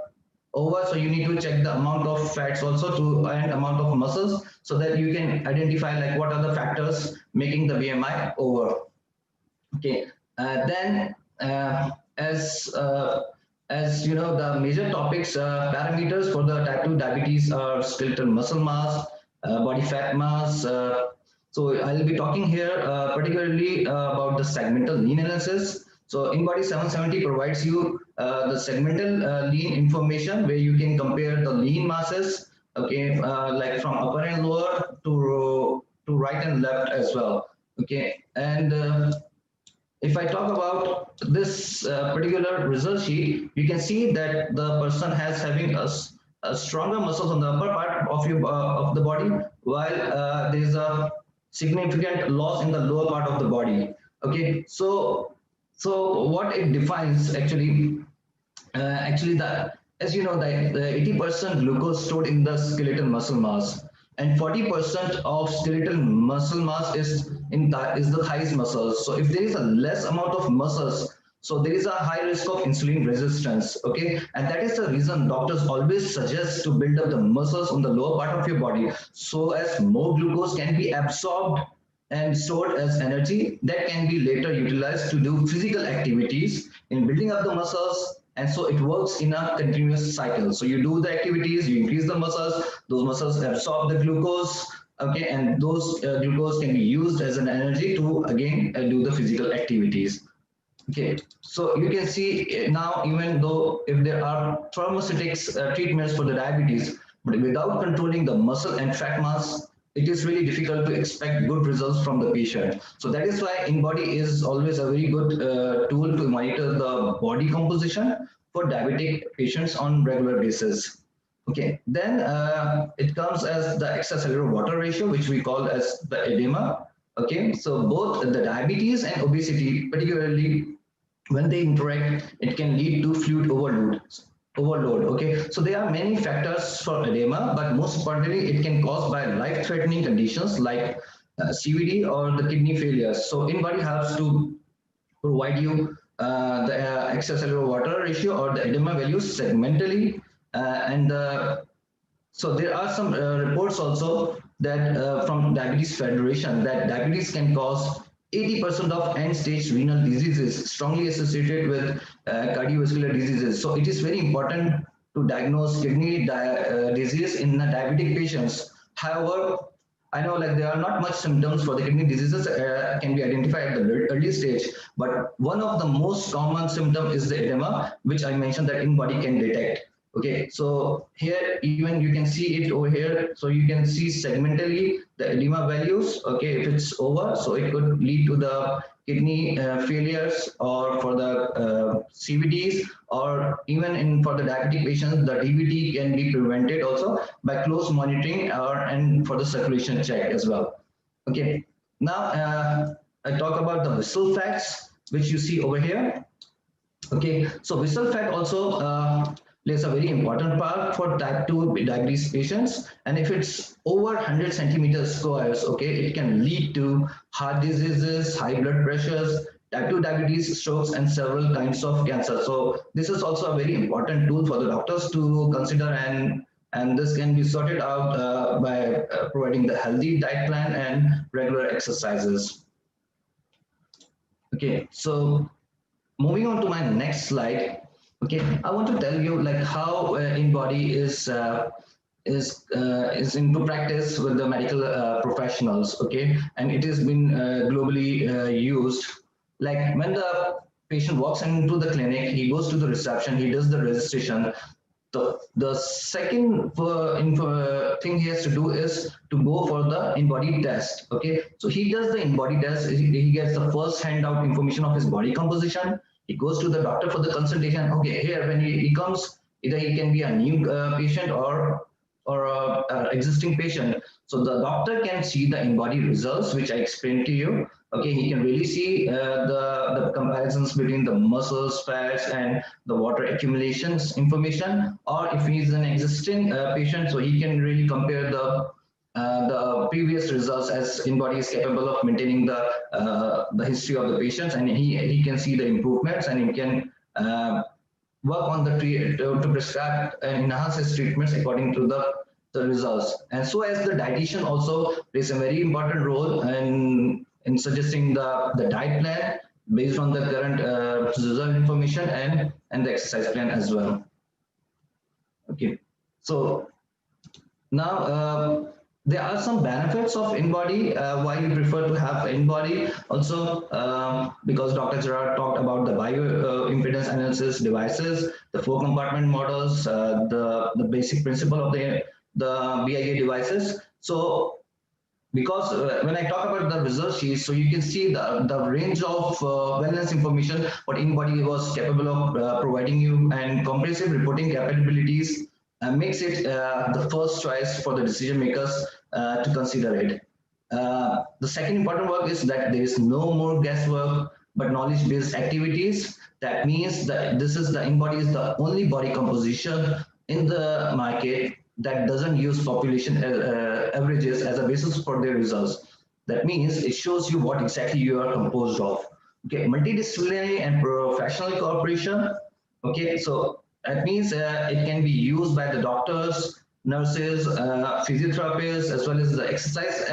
S3: over. So you need to check the amount of fats also and amount of muscles, so that you can identify like what are the factors making the BMI over. Okay, then as you know, the major topics, parameters for the type 2 diabetes are skeletal muscle mass, body fat mass. So I'll be talking here particularly about the segmental lean analysis. So InBody 770 provides you the segmental lean information, where you can compare the lean masses, okay, like from upper and lower to right and left as well. Okay, and if I talk about this particular result sheet, you can see that the person has having a stronger muscles on the upper part of the body, while there is a significant loss in the lower part of the body. Okay, so what it defines actually, the as you know, the 80% glucose stored in the skeletal muscle mass, and 40% of skeletal muscle mass is the thighs muscles. So if there is a less amount of muscles, so there is a high risk of insulin resistance. Okay, and that is the reason doctors always suggest to build up the muscles on the lower part of your body, so as more glucose can be absorbed and stored as energy that can be later utilized to do physical activities in building up the muscles. And so it works in a continuous cycle. So you do the activities, you increase the muscles, those muscles absorb the glucose, okay, and those glucose can be used as an energy to again do the physical activities. Okay, so you can see now, even though if there are pharmaceutics treatments for the diabetes, but without controlling the muscle and fat mass, it is really difficult to expect good results from the patient. So that is why InBody is always a very good tool to monitor the body composition for diabetic patients on regular basis. Okay, then it comes as the extracellular water ratio, which we call as the edema. Okay, so both the diabetes and obesity, particularly when they interact, it can lead to fluid overload. Okay, so there are many factors for edema, but most importantly, it can cause by life-threatening conditions like CVD or the kidney failures. So InBody helps to provide you the extracellular water ratio or the edema values segmentally, and the So there are some reports also that from Diabetes Federation that diabetes can cause 80% of end-stage renal diseases strongly associated with cardiovascular diseases. So it is very important to diagnose kidney disease in diabetic patients. However, I know like there are not much symptoms for the kidney diseases can be identified at the early stage, but one of the most common symptom is the edema, which I mentioned that in-body can detect. Okay, so here even you can see it over here. So you can see segmentally the edema values. Okay, if it's over, so it could lead to the kidney failures or for the CVDs, or even in for the diabetic patients, the DVT can be prevented also by close monitoring or and for the circulation check as well. Okay, now I talk about the visceral facts, which you see over here. Okay, so visceral fat also plays a very important part for type 2 diabetes patients. And if it's over 100 centimeters squares, okay, it can lead to heart diseases, high blood pressures, type 2 diabetes, strokes, and several kinds of cancer. So this is also a very important tool for the doctors to consider, and this can be sorted out by providing the healthy diet plan and regular exercises. Okay, so moving on to my next slide. Okay, I want to tell you like how in-body is into practice with the medical professionals. Okay, and it has been globally used. Like when the patient walks into the clinic, he goes to the reception, he does the registration. The second thing he has to do is to go for the in-body test. Okay, so he does the in-body test. He gets the first handout information of his body composition. He goes to the doctor for the consultation. Okay, here when he comes, either he can be a new patient or a existing patient. So the doctor can see the in-body results, which I explained to you. Okay, he can really see the comparisons between the muscles, fats, and the water accumulations information. Or if he's an existing patient, so he can really compare the previous results, as in-body is capable of maintaining the history of the patients, and he can see the improvements, and he can work on the to prescribe and enhance his treatments according to the results. And so as the dietitian also plays a very important role in suggesting the diet plan based on the current result information and the exercise plan as well. Okay, so now there are some benefits of in-body, why you prefer to have in-body also, because Dr. Gerard talked about the bioimpedance analysis devices, the 4-compartment models, the basic principle of the BIA devices. So because when I talk about the result sheet, so you can see the range of wellness information what in-body was capable of providing you, and comprehensive reporting capabilities makes it the first choice for the decision makers to consider it. The second important work is that there is no more guesswork but knowledge-based activities. That means that this is the in-body is the only body composition in the market that doesn't use population averages as a basis for their results. That means it shows you what exactly you are composed of. Okay, multidisciplinary and professional cooperation. Okay, so that means it can be used by the doctors, nurses, physiotherapists, as well as the exercise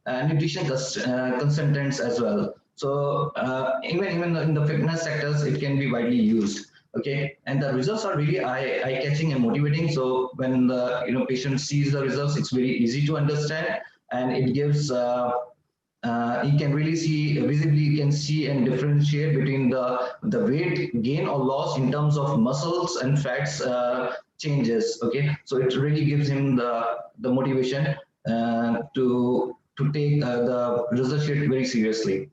S3: and nutrition consultants as well. So even in the fitness sectors, it can be widely used. Okay, and the results are really eye-catching and motivating. So when the patient sees the results, it's very easy to understand, and it gives you can really see visibly, you can see and differentiate between the weight gain or loss in terms of muscles and fats changes. Okay, so it really gives him the motivation to take the result sheet very seriously.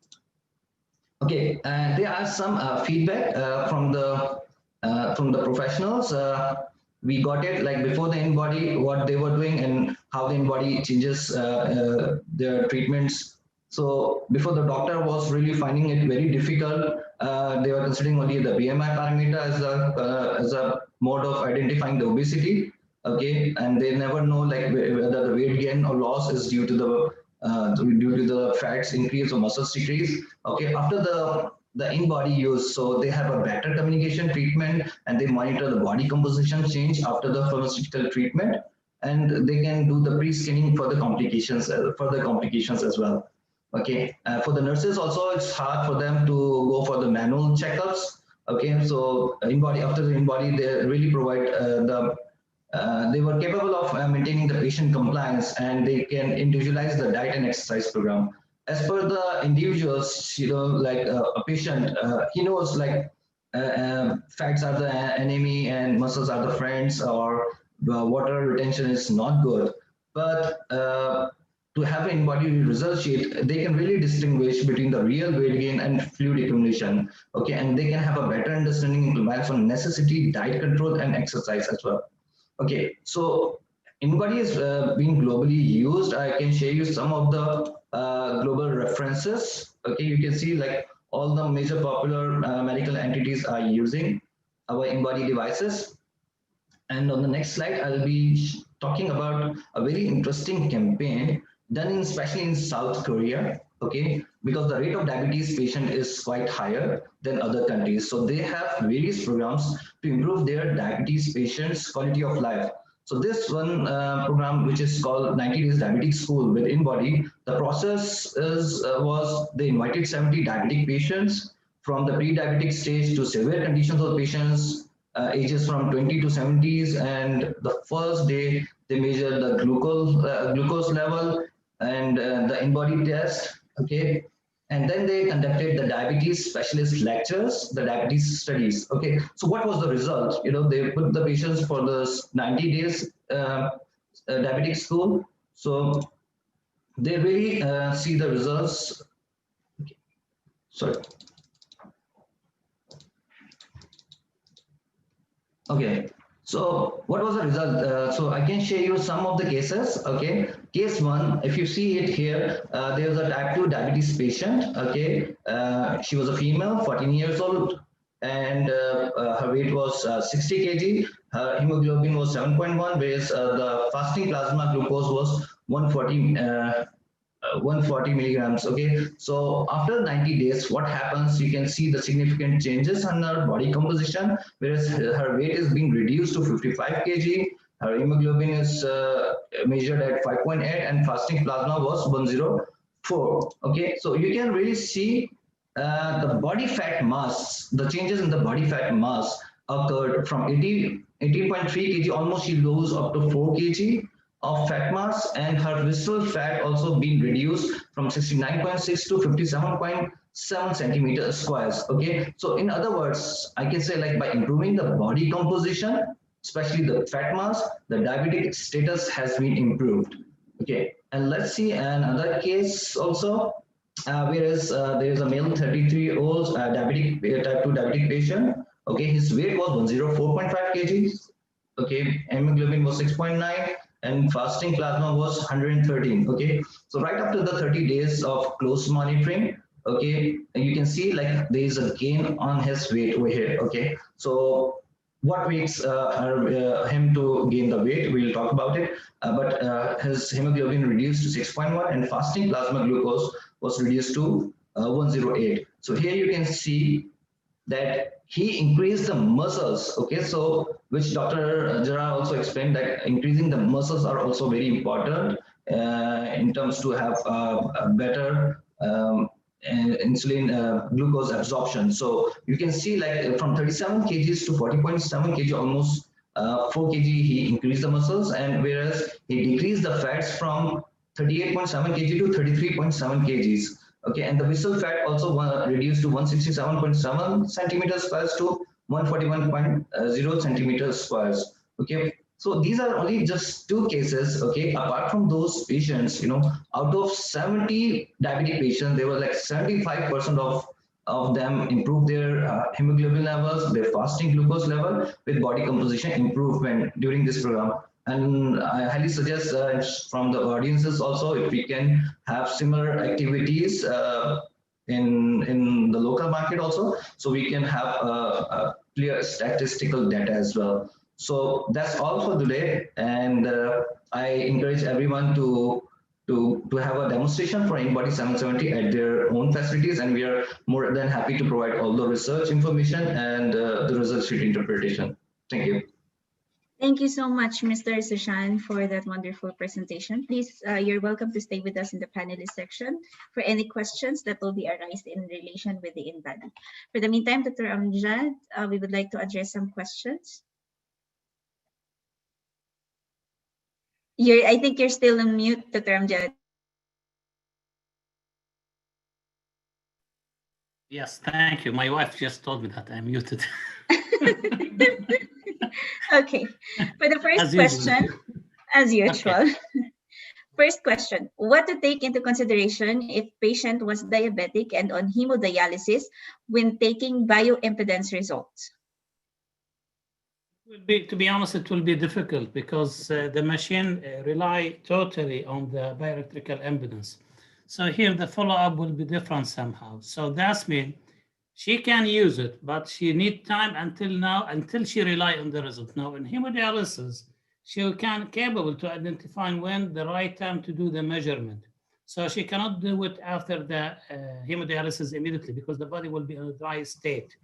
S3: Okay, and there are some feedback from the professionals. We got it like before the in-body, what they were doing and how the in-body changes their treatments. So before, the doctor was really finding it very difficult. They were considering only the BMI parameter as a mode of identifying the obesity. Okay, and they never know like whether the weight gain or loss is due to the fats increase or muscles decrease. Okay, after the in-body use, so they have a better communication treatment, and they monitor the body composition change after the pharmaceutical treatment. and they can do the pre-screening for the complications, as well. Okay, for the nurses also, it's hard for them to go for the manual checkups. Okay, so after the in-body, they really provide they were capable of maintaining the patient compliance, and they can individualize the diet and exercise program. As per the individuals, like a patient, he knows like fats are the enemy and muscles are the friends, or water retention is not good. But to have an in-body result sheet, they can really distinguish between the real weight gain and fluid accumulation. Okay, and they can have a better understanding in balance on necessity, diet control, and exercise as well. Okay, so InBody is being globally used. I can share you some of the global references. Okay, you can see like all the major popular medical entities are using our InBody devices. And on the next slide, I'll be talking about a very interesting campaign done especially in South Korea. Okay, because the rate of diabetes patient is quite higher than other countries. So they have various programs to improve their diabetes patients' quality of life. So this one program, which is called 90 Days Diabetic School with InBody, the process was they invited 70 diabetic patients from the pre-diabetic stage to severe conditions of patients, ages from 20 to 70s, and the first day they measured the glucose level and the InBody test. Okay, and then they conducted the diabetes specialist lectures, the diabetes studies. Okay, so what was the result? They put the patients for the 90 days diabetic school. So they really see the results. Okay. Sorry. Okay, so what was the result? So I can share you some of the cases. Okay, case one, if you see it here, there was a type 2 diabetes patient. Okay, she was a female, 14 years old, and her weight was 60 kg. Her hemoglobin was 7.1, whereas the fasting plasma glucose was 140 milligrams. Okay, so after 90 days, what happens? You can see the significant changes in her body composition, whereas her weight is being reduced to 55 kg. Her hemoglobin is measured at 5.8, and fasting plasma was 104. Okay, so you can really see the body fat mass, the changes in the body fat mass occurred from 18.3 kg, almost she lose up to 4 kg of fat mass, and her visceral fat also been reduced from 69.6 to 57.7 centimeters squares. Okay, so in other words, I can say like by improving the body composition, especially the fat mass, the diabetic status has been improved. Okay, and let's see another case also. Whereas there is a male 33-year-old diabetic type 2 diabetic patient. Okay, his weight was 104.5 kg. Okay, hemoglobin was 6.9, and fasting plasma was 113. Okay, so right after the 30 days of close monitoring, okay, you can see like there is a gain on his weight over here. Okay, so what makes him to gain the weight? We'll talk about it. But his hemoglobin reduced to 6.1, and fasting plasma glucose was reduced to 108. So here you can see that he increased the muscles. Okay, so which Dr. Jara also explained that increasing the muscles are also very important in terms to have a better insulin glucose absorption. So you can see like from 37 kgs to 40.7 kg, almost 4 kg he increased the muscles, and whereas he decreased the fats from 38.7 kg to 33.7 kgs. Okay, and the visceral fat also reduced to 167.7 centimeters squares to 141.0 centimeters squares. Okay, so these are only just two cases. Okay, apart from those patients, out of 70 diabetic patients, there were like 75% of them improved their hemoglobin levels, their fasting glucose level with body composition improvement during this program. And I highly suggest from the audiences also, if we can have similar activities in the local market also, so we can have a clear statistical data as well. So that's all for today, and I encourage everyone to have a demonstration for InBody 770 at their own facilities, and we are more than happy to provide all the research information and the result sheet interpretation. Thank you.
S1: Thank you so much, Mr. Sushan, for that wonderful presentation. Please, you're welcome to stay with us in the panelist section for any questions that will be arised in relation with the InBody. For the meantime, Dr. Amjad, we would like to address some questions. I think you're still on mute, Dr. Amjad.
S2: Yes, thank you. My wife just told me that I'm muted.
S1: Okay, for the first question, as usual. Okay. First question, what to take into consideration if patient was diabetic and on hemodialysis when taking bioimpedance results?
S2: To be honest, it will be difficult because the machine rely totally on the bioelectrical impedance. So here the follow-up will be different somehow. So that's mean she can use it, but she need time until she rely on the result. Now in hemodialysis, she can capable to identify when the right time to do the measurement. So she cannot do it after the hemodialysis immediately because the body will be in a dry state.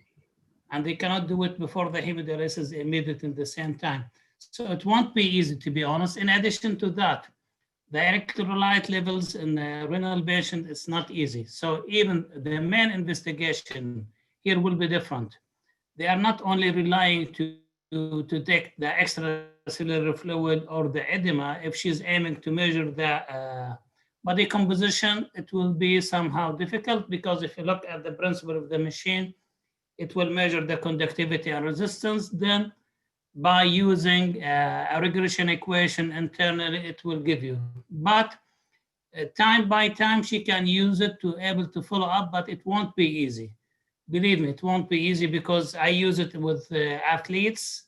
S2: And they cannot do it before the hemodialysis immediately at the same time. So it won't be easy, to be honest. In addition to that, the electrolyte levels in a renal patient is not easy. So even the main investigation here will be different. They are not only relying to detect the extracellular fluid or the edema. If she's aiming to measure the body composition, it will be somehow difficult because if you look at the principle of the machine, it will measure the conductivity and resistance. Then by using a regression equation internally, it will give you. But time by time, she can use it to able to follow up, but it won't be easy. Believe me, it won't be easy because I use it with athletes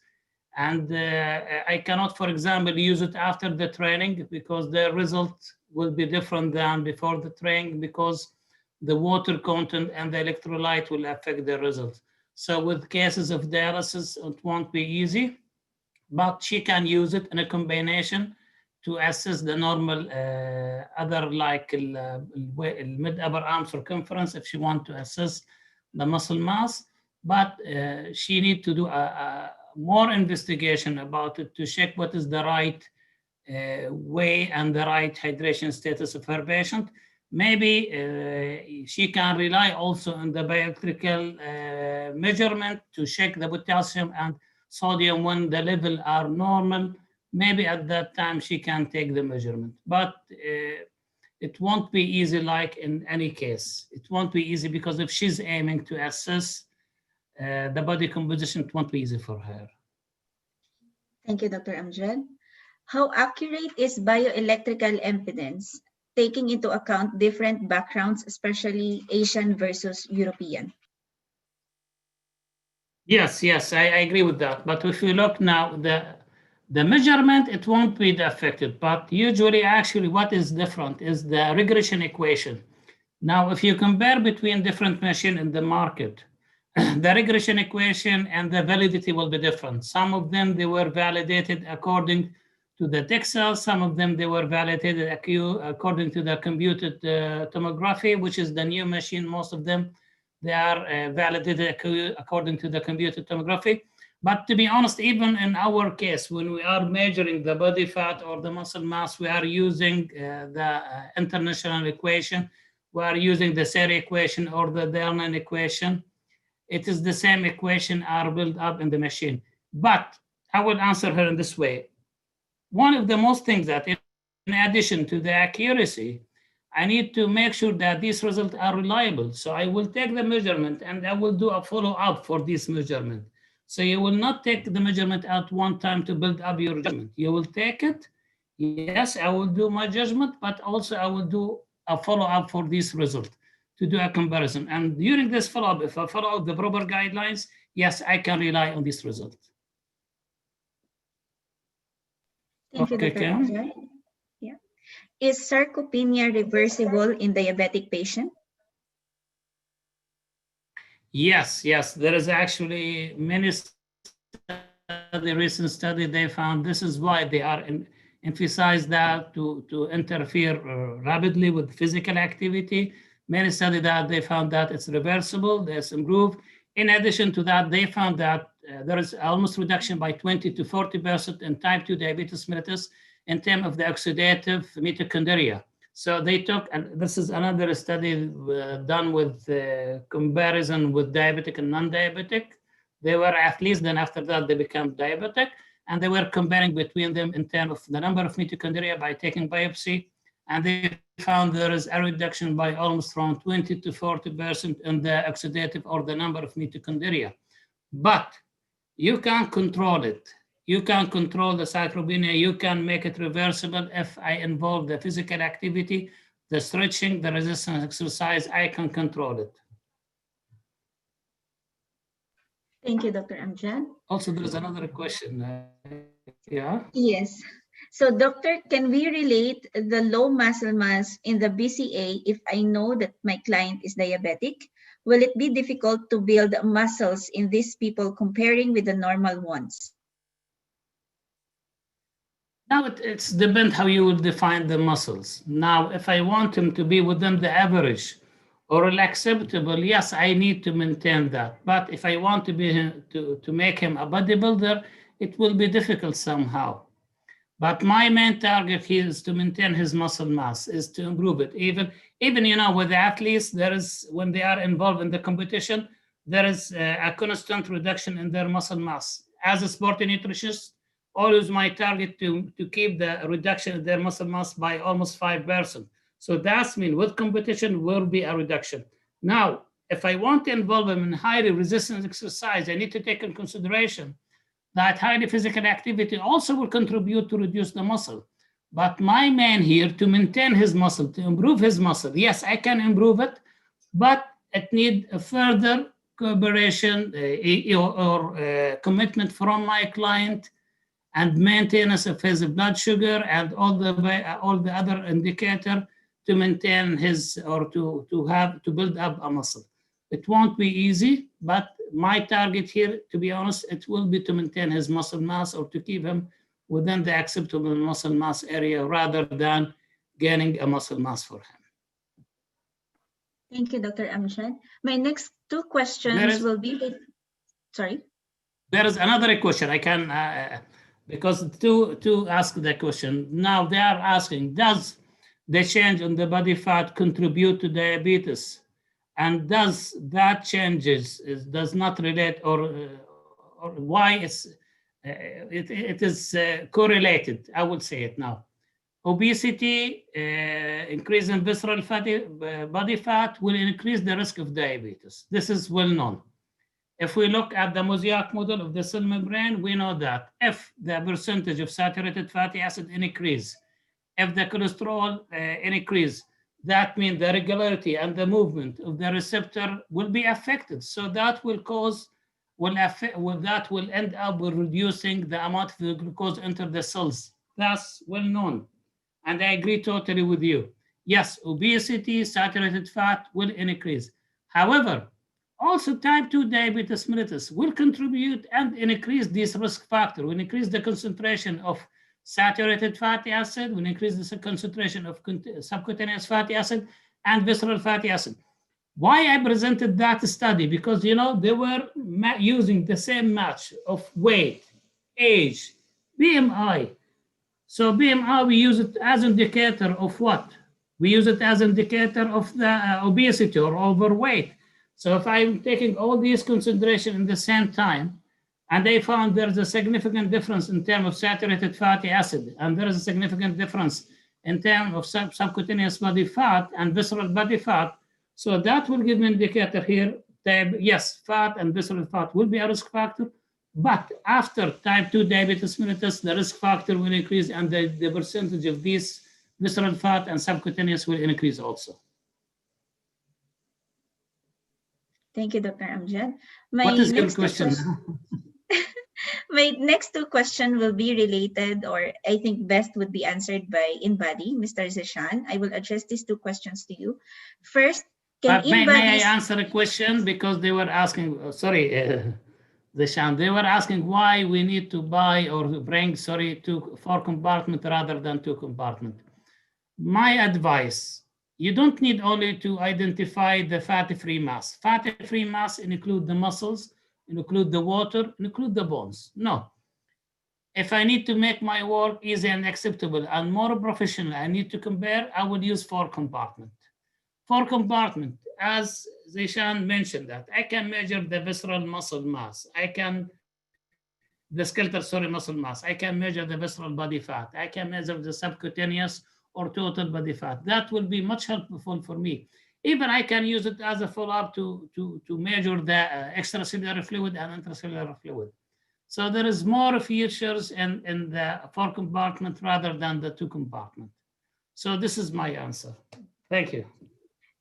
S2: and I cannot, for example, use it after the training because the result will be different than before the training because the water content and the electrolyte will affect the result. So with cases of dialysis, it won't be easy, but she can use it in a combination to assess the normal other like mid-upper arm circumference if she wants to assess the muscle mass, but she needs to do a more investigation about it to check what is the right way and the right hydration status of her patient. Maybe she can rely also on the bioelectrical measurement to check the potassium and sodium when the level are normal. Maybe at that time she can take the measurement, but it won't be easy like in any case. It won't be easy because if she's aiming to assess the body composition, it won't be easy for her.
S1: Thank you, Dr. Amjad. How accurate is bioelectrical impedance, taking into account different backgrounds, especially Asian versus European?
S2: Yes, I agree with that. But if you look now, the measurement, it won't be affected. But usually, actually, what is different is the regression equation. Now, if you compare between different machines in the market, the regression equation and the validity will be different. Some of them, they were validated according to the DEXA. Some of them, they were validated according to the computed tomography, which is the new machine. Most of them, they are validated according to the computed tomography. But to be honest, even in our case, when we are measuring the body fat or the muscle mass, we are using the international equation. We are using the Seri equation or the Dernan equation. It is the same equation are built up in the machine. But I will answer her in this way. One of the most things that in addition to the accuracy, I need to make sure that these results are reliable. So I will take the measurement and I will do a follow-up for this measurement. So you will not take the measurement at one time to build up your judgment. You will take it. Yes, I will do my judgment, but also I will do a follow-up for this result to do a comparison. And during this follow-up, if I follow the proper guidelines, yes, I can rely on this result.
S1: Thank you, Dr. Amjad. Yeah. Is sarcopenia reversible in diabetic patient?
S2: Yes. There is actually many the recent study they found this is why they are emphasize that to interfere rapidly with physical activity. Many studies that they found that it's reversible, there's improved. In addition to that, they found that there is almost reduction by 20 to 40% in type 2 diabetes mellitus in terms of the oxidative mitochondria. So they took, and this is another study done with comparison with diabetic and non-diabetic. They were athletes, then after that they became diabetic, and they were comparing between them in terms of the number of mitochondria by taking biopsy, and they found there is a reduction by almost from 20 to 40% in the oxidative or the number of mitochondria. But you can't control it. You can control the sarcopenia. You can make it reversible if I involve the physical activity, the stretching, the resistance exercise. I can control it.
S1: Thank you, Dr. Amjad.
S2: Also, there is another question. Yeah.
S1: Yes. So, doctor, can we relate the low muscle mass in the BCA if I know that my client is diabetic? Will it be difficult to build muscles in these people comparing with the normal ones?
S2: Now, it's depends how you will define the muscles. Now, if I want him to be within the average or acceptable, yes, I need to maintain that. But if I want to be to make him a bodybuilder, it will be difficult somehow. But my main target here is to maintain his muscle mass, is to improve it. Even you know, with the athletes, there is, when they are involved in the competition, there is a constant reduction in their muscle mass. As a sports nutritionist, always my target to keep the reduction in their muscle mass by almost 5%. So that's mean with competition will be a reduction. Now, if I want to involve them in highly resistance exercise, I need to take in consideration that highly physical activity also will contribute to reduce the muscle. But my man here, to maintain his muscle, to improve his muscle, yes, I can improve it, but it needs a further cooperation or commitment from my client and maintenance of his blood sugar and all the other indicator to maintain his, or to build up a muscle. It won't be easy, but my target here, to be honest, it will be to maintain his muscle mass or to keep him within the acceptable muscle mass area rather than gaining a muscle mass for him.
S1: Thank you, Dr. Amjad. My next two questions will be, sorry.
S2: There is another question I can, because to ask the question, now they are asking, does the change in the body fat contribute to diabetes? And does that changes does not relate or why it is correlated? I would say it now. Obesity, increase in visceral body fat will increase the risk of diabetes. This is well known. If we look at the mosaic model of the cell membrane, we know that if the percentage of saturated fatty acid increase, if the cholesterol increase, that means the regularity and the movement of the receptor will be affected. So that will that will end up with reducing the amount of the glucose enter the cells. That's well known. And I agree totally with you. Yes, obesity, saturated fat will increase. However, also type 2 diabetes mellitus will contribute and increase this risk factor, will increase the concentration of saturated fatty acid, will increase the concentration of subcutaneous fatty acid and visceral fatty acid. Why I presented that study? Because, you know, they were using the same match of weight, age, BMI. So BMI, we use it as indicator of what? We use it as indicator of the obesity or overweight. So if I'm taking all these considerations in the same time, and they found there's a significant difference in terms of saturated fatty acid, and there is a significant difference in terms of subcutaneous body fat and visceral body fat. So that will give me an indicator here that yes, fat and visceral fat will be a risk factor, but after type 2 diabetes mellitus, the risk factor will increase and the percentage of these visceral fat and subcutaneous will increase also.
S1: Thank you, Dr. Amjad.
S2: What is your question?
S1: My next two questions will be related, or I think best would be answered by InBody, Mr. Zeshan. I will address these two questions to you. First,
S2: may I answer a question? Because they were asking, Zeshan, they were asking why we need to buy or bring, 4 compartments rather than 2 compartments. My advice, you don't need only to identify the fatty-free mass. Fatty-free mass include the muscles, include the water, include the bones. No. If I need to make my work easy and acceptable and more professional, I need to compare, I would use 4-compartment. 4-compartment, as Zishan mentioned that, I can measure the visceral muscle mass. The skeletal muscle mass. I can measure the visceral body fat. I can measure the subcutaneous or total body fat. That will be much helpful for me. Even I can use it as a follow-up to measure the extracellular fluid and intracellular fluid. So there is more features in the 4-compartment rather than the 2-compartment. So this is my answer. Thank you.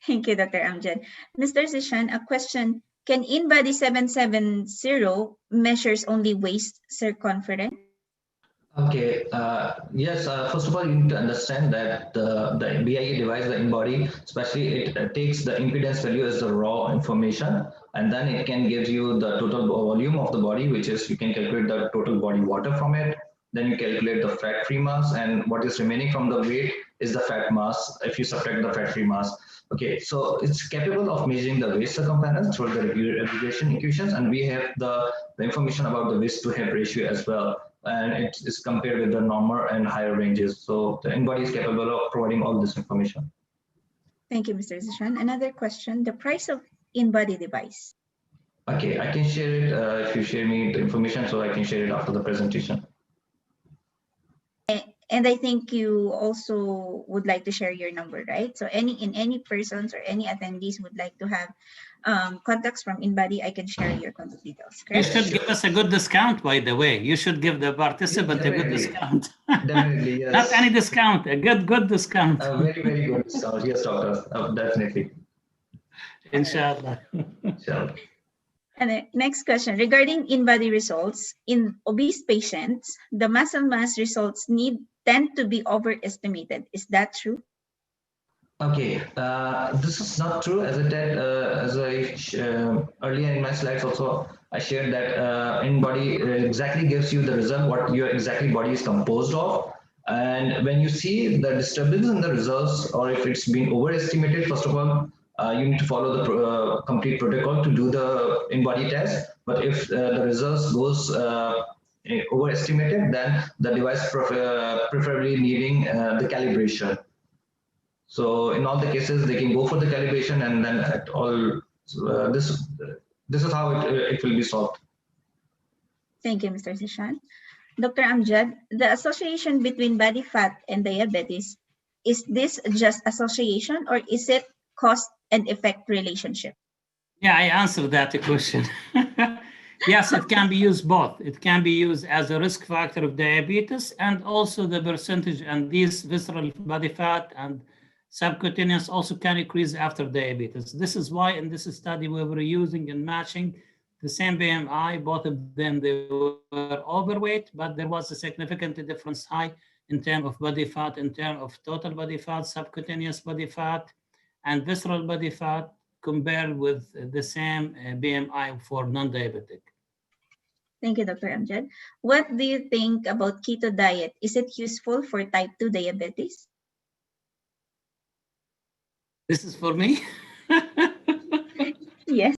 S1: Thank you, Dr. Amjad. Mr. Zishan, a question. Can InBody 770 measures only waist circumference?
S3: Okay, yes, first of all, you need to understand that the BIA device, the InBody, especially it takes the impedance value as the raw information, and then it can give you the total volume of the body, which is you can calculate the total body water from it. Then you calculate the fat-free mass, and what is remaining from the weight is the fat mass if you subtract the fat-free mass. Okay, so it's capable of measuring the waist circumference through the regression equations, and we have the information about the waist to hip ratio as well, and it is compared with the normal and higher ranges. So the InBody is capable of providing all this information.
S1: Thank you, Mr. Zishan. Another question, the price of InBody device.
S3: Okay, I can share it if you share me the information, so I can share it after the presentation.
S1: And I think you also would like to share your number, right? So any persons or any attendees would like to have contacts from InBody, I can share your contact details, correct?
S2: You should give us a good discount, by the way. You should give the participant a good discount.
S3: Definitely, yes.
S2: Not any discount, a good discount.
S3: A very, very good discount. Yes, doctor, definitely.
S2: Inshallah.
S3: Inshallah.
S1: And the next question, regarding InBody results, in obese patients, the muscle mass results tend to be overestimated. Is that true?
S3: Okay, this is not true. As I earlier in my slides also, I shared that InBody exactly gives you the result, what your exactly body is composed of. And when you see the disturbance in the results, or if it's been overestimated, first of all, you need to follow the complete protocol to do the InBody test. But if the results goes overestimated, then the device preferably needing the calibration. So in all the cases, they can go for the calibration, and then at all, this is how it will be solved.
S1: Thank you, Mr. Zishan. Dr. Amjad, the association between body fat and diabetes, is this just association, or is it cause and effect relationship?
S2: Yeah, I answered that question. Yes, it can be used both. It can be used as a risk factor of diabetes, and also the percentage, and these visceral body fat and subcutaneous also can increase after diabetes. This is why in this study we were using and matching the same BMI. Both of them, they were overweight, but there was a significant difference high in terms of body fat, in terms of total body fat, subcutaneous body fat, and visceral body fat compared with the same BMI for non-diabetic.
S1: Thank you, Dr. Amjad. What do you think about keto diet? Is it useful for type 2 diabetes?
S2: This is for me?
S1: Yes.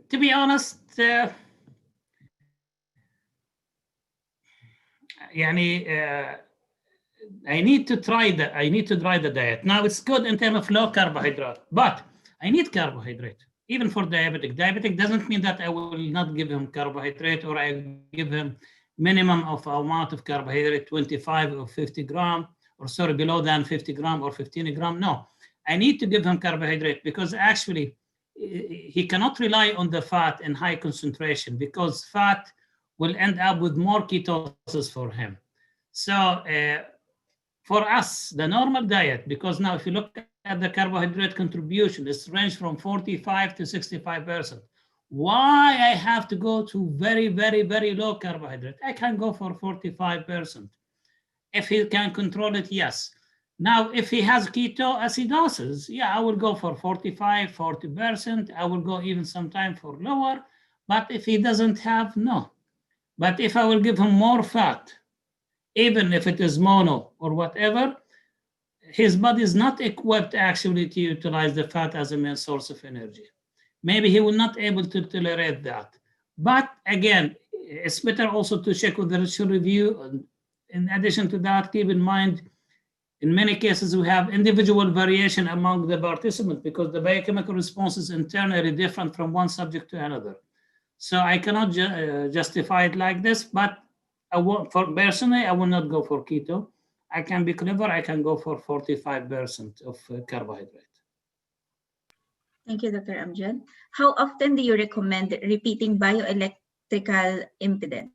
S2: To be honest, I need to try the diet. Now it's good in terms of low carbohydrate, but I need carbohydrate, even for diabetic. Diabetic doesn't mean that I will not give him carbohydrate, or I give him minimum of amount of carbohydrate, 25 or 50 gram, or sorry, below than 50 gram or 15 gram. No, I need to give him carbohydrate, because actually he cannot rely on the fat in high concentration, because fat will end up with more ketosis for him. So for us, the normal diet, because now if you look at the carbohydrate contribution, it's ranged from 45 to 65%. Why I have to go to very, very, very low carbohydrate? I can go for 45%. If he can control it, yes. Now, if he has ketoacidosis, yeah, I will go for 45, 40%. I will go even sometime for lower. But if he doesn't have, no. But if I will give him more fat, even if it is mono or whatever, his body is not equipped actually to utilize the fat as a main source of energy. maybe he will not able to tolerate that. But again, it's better also to check with the literature review. In addition to that, keep in mind, in many cases, we have individual variation among the participants because the biochemical response is internally different from one subject to another. So I cannot justify it like this, but personally, I will not go for keto. I can be clever, I can go for 45% of carbohydrate.
S1: Thank you, Dr. Amjad. How often do you recommend repeating bioelectrical impedance?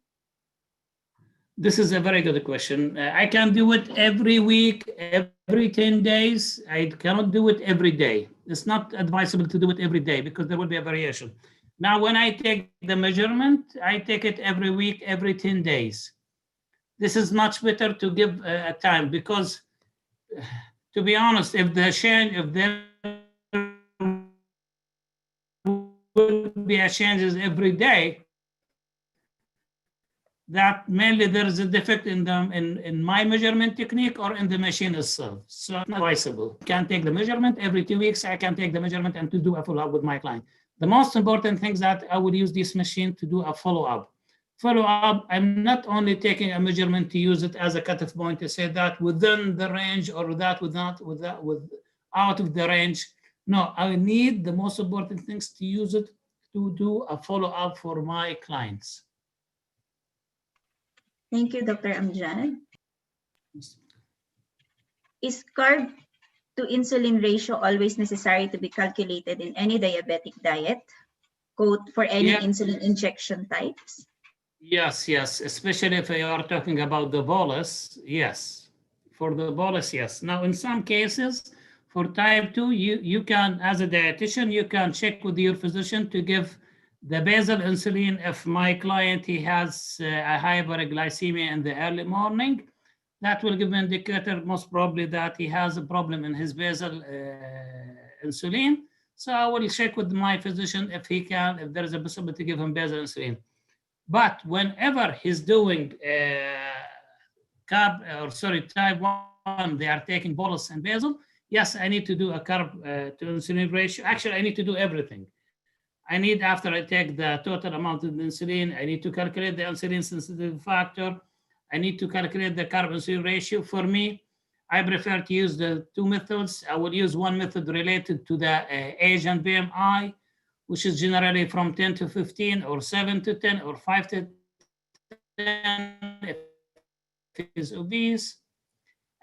S2: This is a very good question. I can do it every week, every 10 days. I cannot do it every day. It's not advisable to do it every day because there will be a variation. Now, when I take the measurement, I take it every week, every 10 days. This is much better to give a time because, to be honest, if there will be a changes every day, that mainly there is a defect in my measurement technique or in the machine itself. So it's not advisable. I can take the measurement every 2 weeks. I can take the measurement and to do a follow-up with my client. The most important thing is that I will use this machine to do a follow-up. Follow-up, I'm not only taking a measurement to use it as a cutoff point to say that within the range or that out of the range. No, I need the most important things to use it to do a follow-up for my clients.
S1: Thank you, Dr. Amjad. Is carb to insulin ratio always necessary to be calculated in any diabetic diet? Quote, for any insulin injection types?
S2: Yes, especially if you are talking about the bolus, yes. For the bolus, yes. Now, in some cases, for type 2, you can, as a dietitian, you can check with your physician to give the basal insulin if my client, he has a hyperglycemia in the early morning. That will give an indicator most probably that he has a problem in his basal insulin. So I will check with my physician if there is a possibility to give him basal insulin. But whenever he's doing type 1, they are taking bolus and basal, yes, I need to do a carb to insulin ratio. Actually, I need to do everything. I need, after I take the total amount of insulin, I need to calculate the insulin sensitivity factor. I need to calculate the carb insulin ratio. For me, I prefer to use the two methods. I will use one method related to the age and BMI, which is generally from 10 to 15 or 7 to 10 or 5 to 10 if it is obese.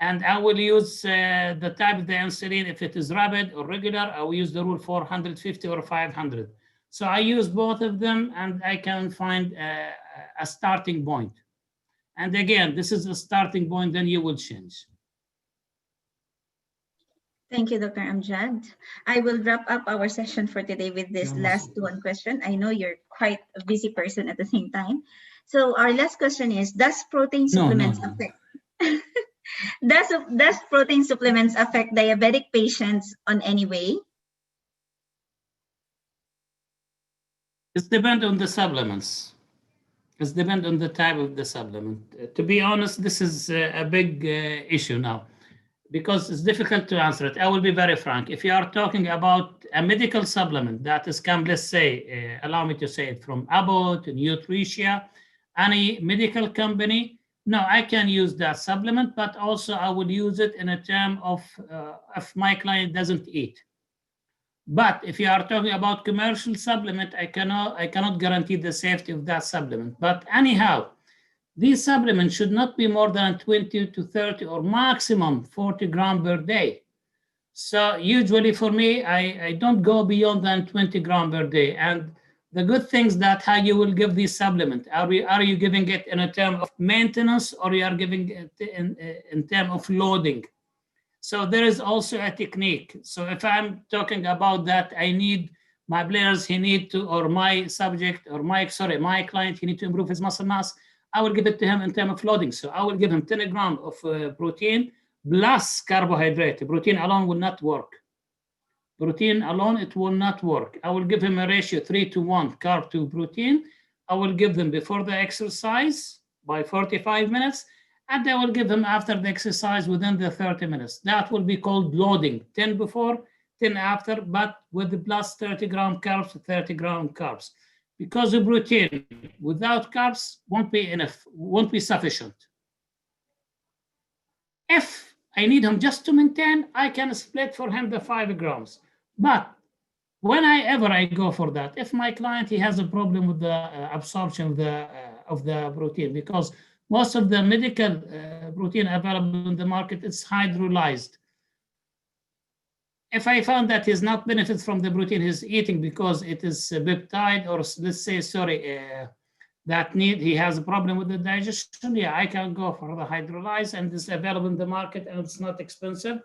S2: And I will use the type of the insulin. If it is rapid or regular, I will use the rule 450 or 500. So I use both of them and I can find a starting point. And again, this is a starting point, then you will change.
S1: Thank you, Dr. Amjad. I will wrap up our session for today with this last one question. I know you're quite a busy person at the same time. So our last question is, does protein supplements affect does protein supplements affect diabetic patients on any way?
S2: It depends on the supplements. It depends on the type of the supplement. To be honest, this is a big issue now because it's difficult to answer it. I will be very frank. If you are talking about a medical supplement that is come, let's say, allow me to say it, from Abbott to Nutricia, any medical company, no, I can use that supplement, but also I would use it in a term of if my client doesn't eat. But if you are talking about commercial supplement, I cannot guarantee the safety of that supplement. But anyhow, these supplements should not be more than 20 to 30 or maximum 40 grams per day. So usually for me, I don't go beyond than 20 grams per day. And the good things that how you will give this supplement, are you giving it in a term of maintenance or you are giving it in term of loading? So there is also a technique. So if I'm talking about that, I need my players, he need to, or my subject, or my client, he need to improve his muscle mass, I will give it to him in terms of loading. So I will give him 10 grams of protein plus carbohydrate. Protein alone will not work. Protein alone, it will not work. I will give him a ratio 3:1 carb to protein. I will give them before the exercise by 45 minutes, and I will give him after the exercise within the 30 minutes. That will be called loading, 10 before, 10 after, but with the plus 30 gram carbs, 30 gram carbs. Because the protein without carbs won't be enough, won't be sufficient. If I need him just to maintain, I can split for him the 5 grams. But whenever I go for that, if my client he has a problem with the absorption of the protein, because most of the medical protein available in the market is hydrolyzed. If I found that he's not benefits from the protein he's eating because it is a peptide, or let's say, sorry, he has a problem with the digestion, yeah, I can go for the hydrolyzed, and it's available in the market and it's not expensive,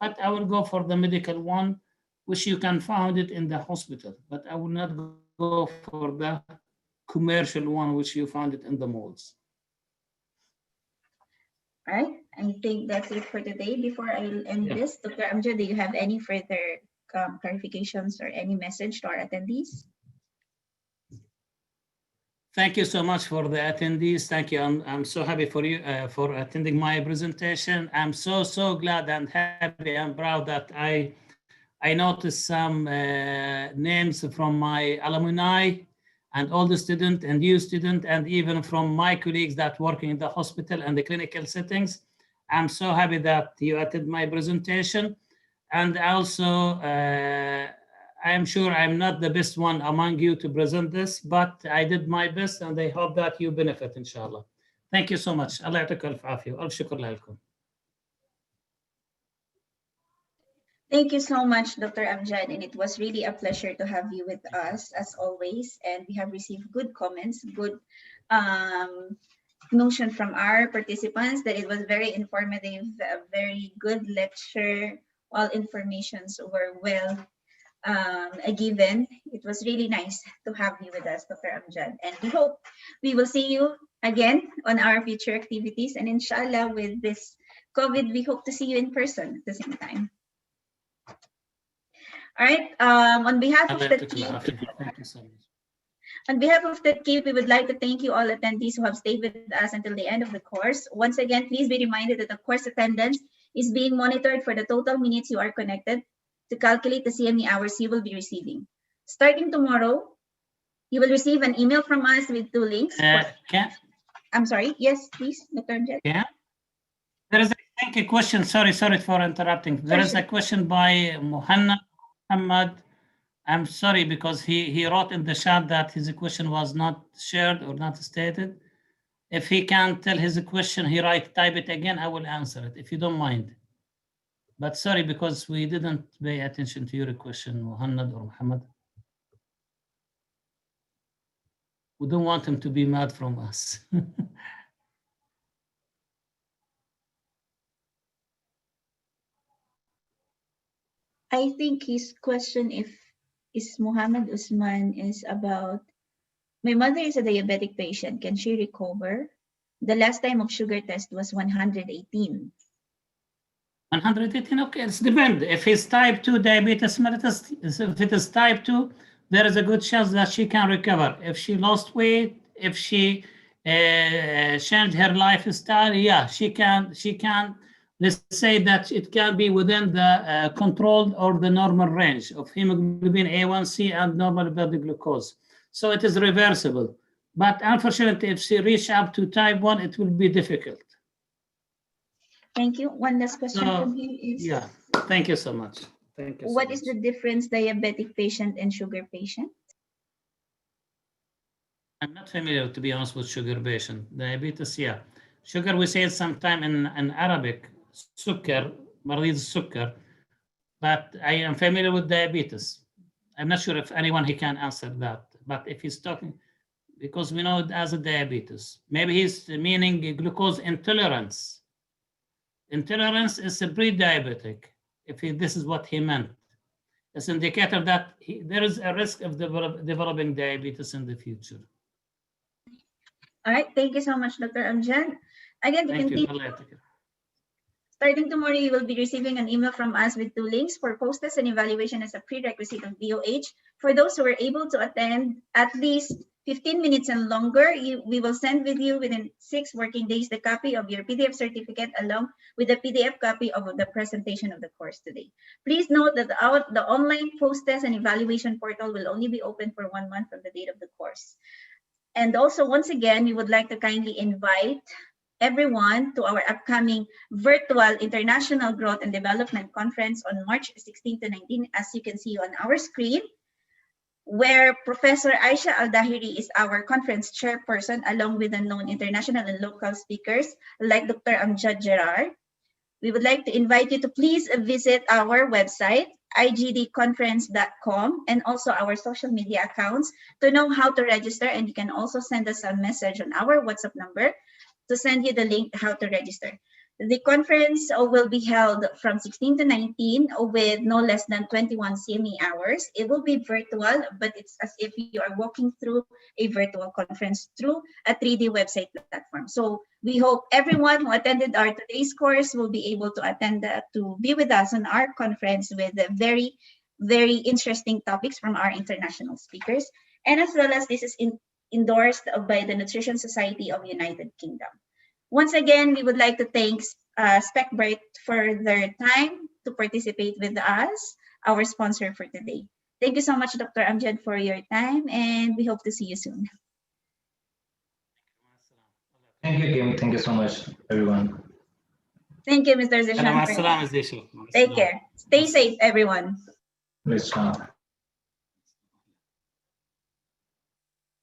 S2: but I will go for the medical one, which you can find it in the hospital, but I will not go for the commercial one, which you find it in the malls.
S1: All right, I think that's it for today. Before I end this, Dr. Amjad, do you have any further clarifications or any message to our attendees?
S2: Thank you so much for the attendees. Thank you. I'm so happy for you for attending my presentation. I'm so glad and happy and proud that I noticed some names from my alumni and all the student and new student, and even from my colleagues that working in the hospital and the clinical settings. I'm so happy that you attended my presentation. And also, I am sure I'm not the best one among you to present this, but I did my best, and I hope that you benefit, inshallah. Thank you so much. Allah يعطيكم ألف عافية وألف شكر لكم.
S1: Thank you so much, Dr. Amjad, and it was really a pleasure to have you with us as always. And we have received good comments, good notion from our participants that it was very informative, a very good lecture. All informations were well given. It was really nice to have you with us, Dr. Amjad, and we hope we will see you again on our future activities. And inshallah, with this COVID, we hope to see you in person at the same time. All right. On behalf of the team,
S2: thank you so much.
S1: On behalf of the team, we would like to thank you all attendees who have stayed with us until the end of the course. Once again, please be reminded that the course attendance is being monitored for the total minutes you are connected to calculate the CME hours you will be receiving. Starting tomorrow, you will receive an email from us with 2 links. I'm sorry. Yes, please, Dr. Amjad.
S2: Yeah. There is, I think, a question. Sorry for interrupting. There is a question by Muhammad. I'm sorry, because he wrote in the chat that his question was not shared or not stated. If he can't tell his question, type it again. I will answer it, if you don't mind. But sorry, because we didn't pay attention to your question, Muhammad or Muhammad. We don't want him to be mad from us.
S1: I think his question is Muhammad Usman is about, my mother is a diabetic patient. Can she recover? The last time of sugar test was 118.
S2: 118, okay, it depends. If it's type 2 diabetes mellitus, if it is type 2, there is a good chance that she can recover. If she lost weight, if she changed her lifestyle, yeah, she can. Let's say that it can be within the controlled or the normal range of hemoglobin A1C and normal blood glucose. So it is reversible. But unfortunately, if she reach up to type 1, it will be difficult.
S1: Thank you. One last question from him is...
S2: Yeah, thank you so much. Thank you.
S1: What is the difference, diabetic patient and sugar patient?
S2: I'm not familiar, to be honest, with sugar patient. Diabetes, yeah. Sugar, we say it sometime in Arabic, sukkar, marid sukkar, but I am familiar with diabetes. I'm not sure if anyone he can answer that, but if he's talking, because we know it as a diabetes, maybe he's meaning glucose intolerance. Intolerance is a pre-diabetic, if this is what he meant. It's an indicator that there is a risk of developing diabetes in the future.
S1: All right, thank you so much, Dr. Amjad. Again, to continue, starting tomorrow, you will be receiving an email from us with 2 links for post-test and evaluation as a prerequisite of VOH. For those who were able to attend at least 15 minutes and longer, we will send with you within 6 working days the copy of your PDF certificate along with the PDF copy of the presentation of the course today. Please note that the online post-test and evaluation portal will only be open for 1 month from the date of the course. And also, once again, we would like to kindly invite everyone to our upcoming virtual International Growth and Development Conference on March 16 to 19, as you can see on our screen, where Professor Aisha Al-Dahiri is our conference chairperson, along with the known international and local speakers like Dr. Amjad Gerard. We would like to invite you to please visit our website, igdconference.com, and also our social media accounts to know how to register. And you can also send us a message on our WhatsApp number to send you the link how to register. The conference will be held from 16 to 19 with no less than 21 CME hours. It will be virtual, but it's as if you are walking through a virtual conference through a 3D website platform. So we hope everyone who attended our today's course will be able to attend, to be with us on our conference with very, very interesting topics from our international speakers. And as well as this is endorsed by the Nutrition Society of United Kingdom. Once again, we would like to thank SpecBright for their time to participate with us, our sponsor for today. Thank you so much, Dr. Amjad, for your time, and we hope to see you soon.
S3: Thank you, Kim. Thank you so much, everyone.
S1: Thank you, Mr. Zishan. Take care. Stay safe, everyone.
S3: Please,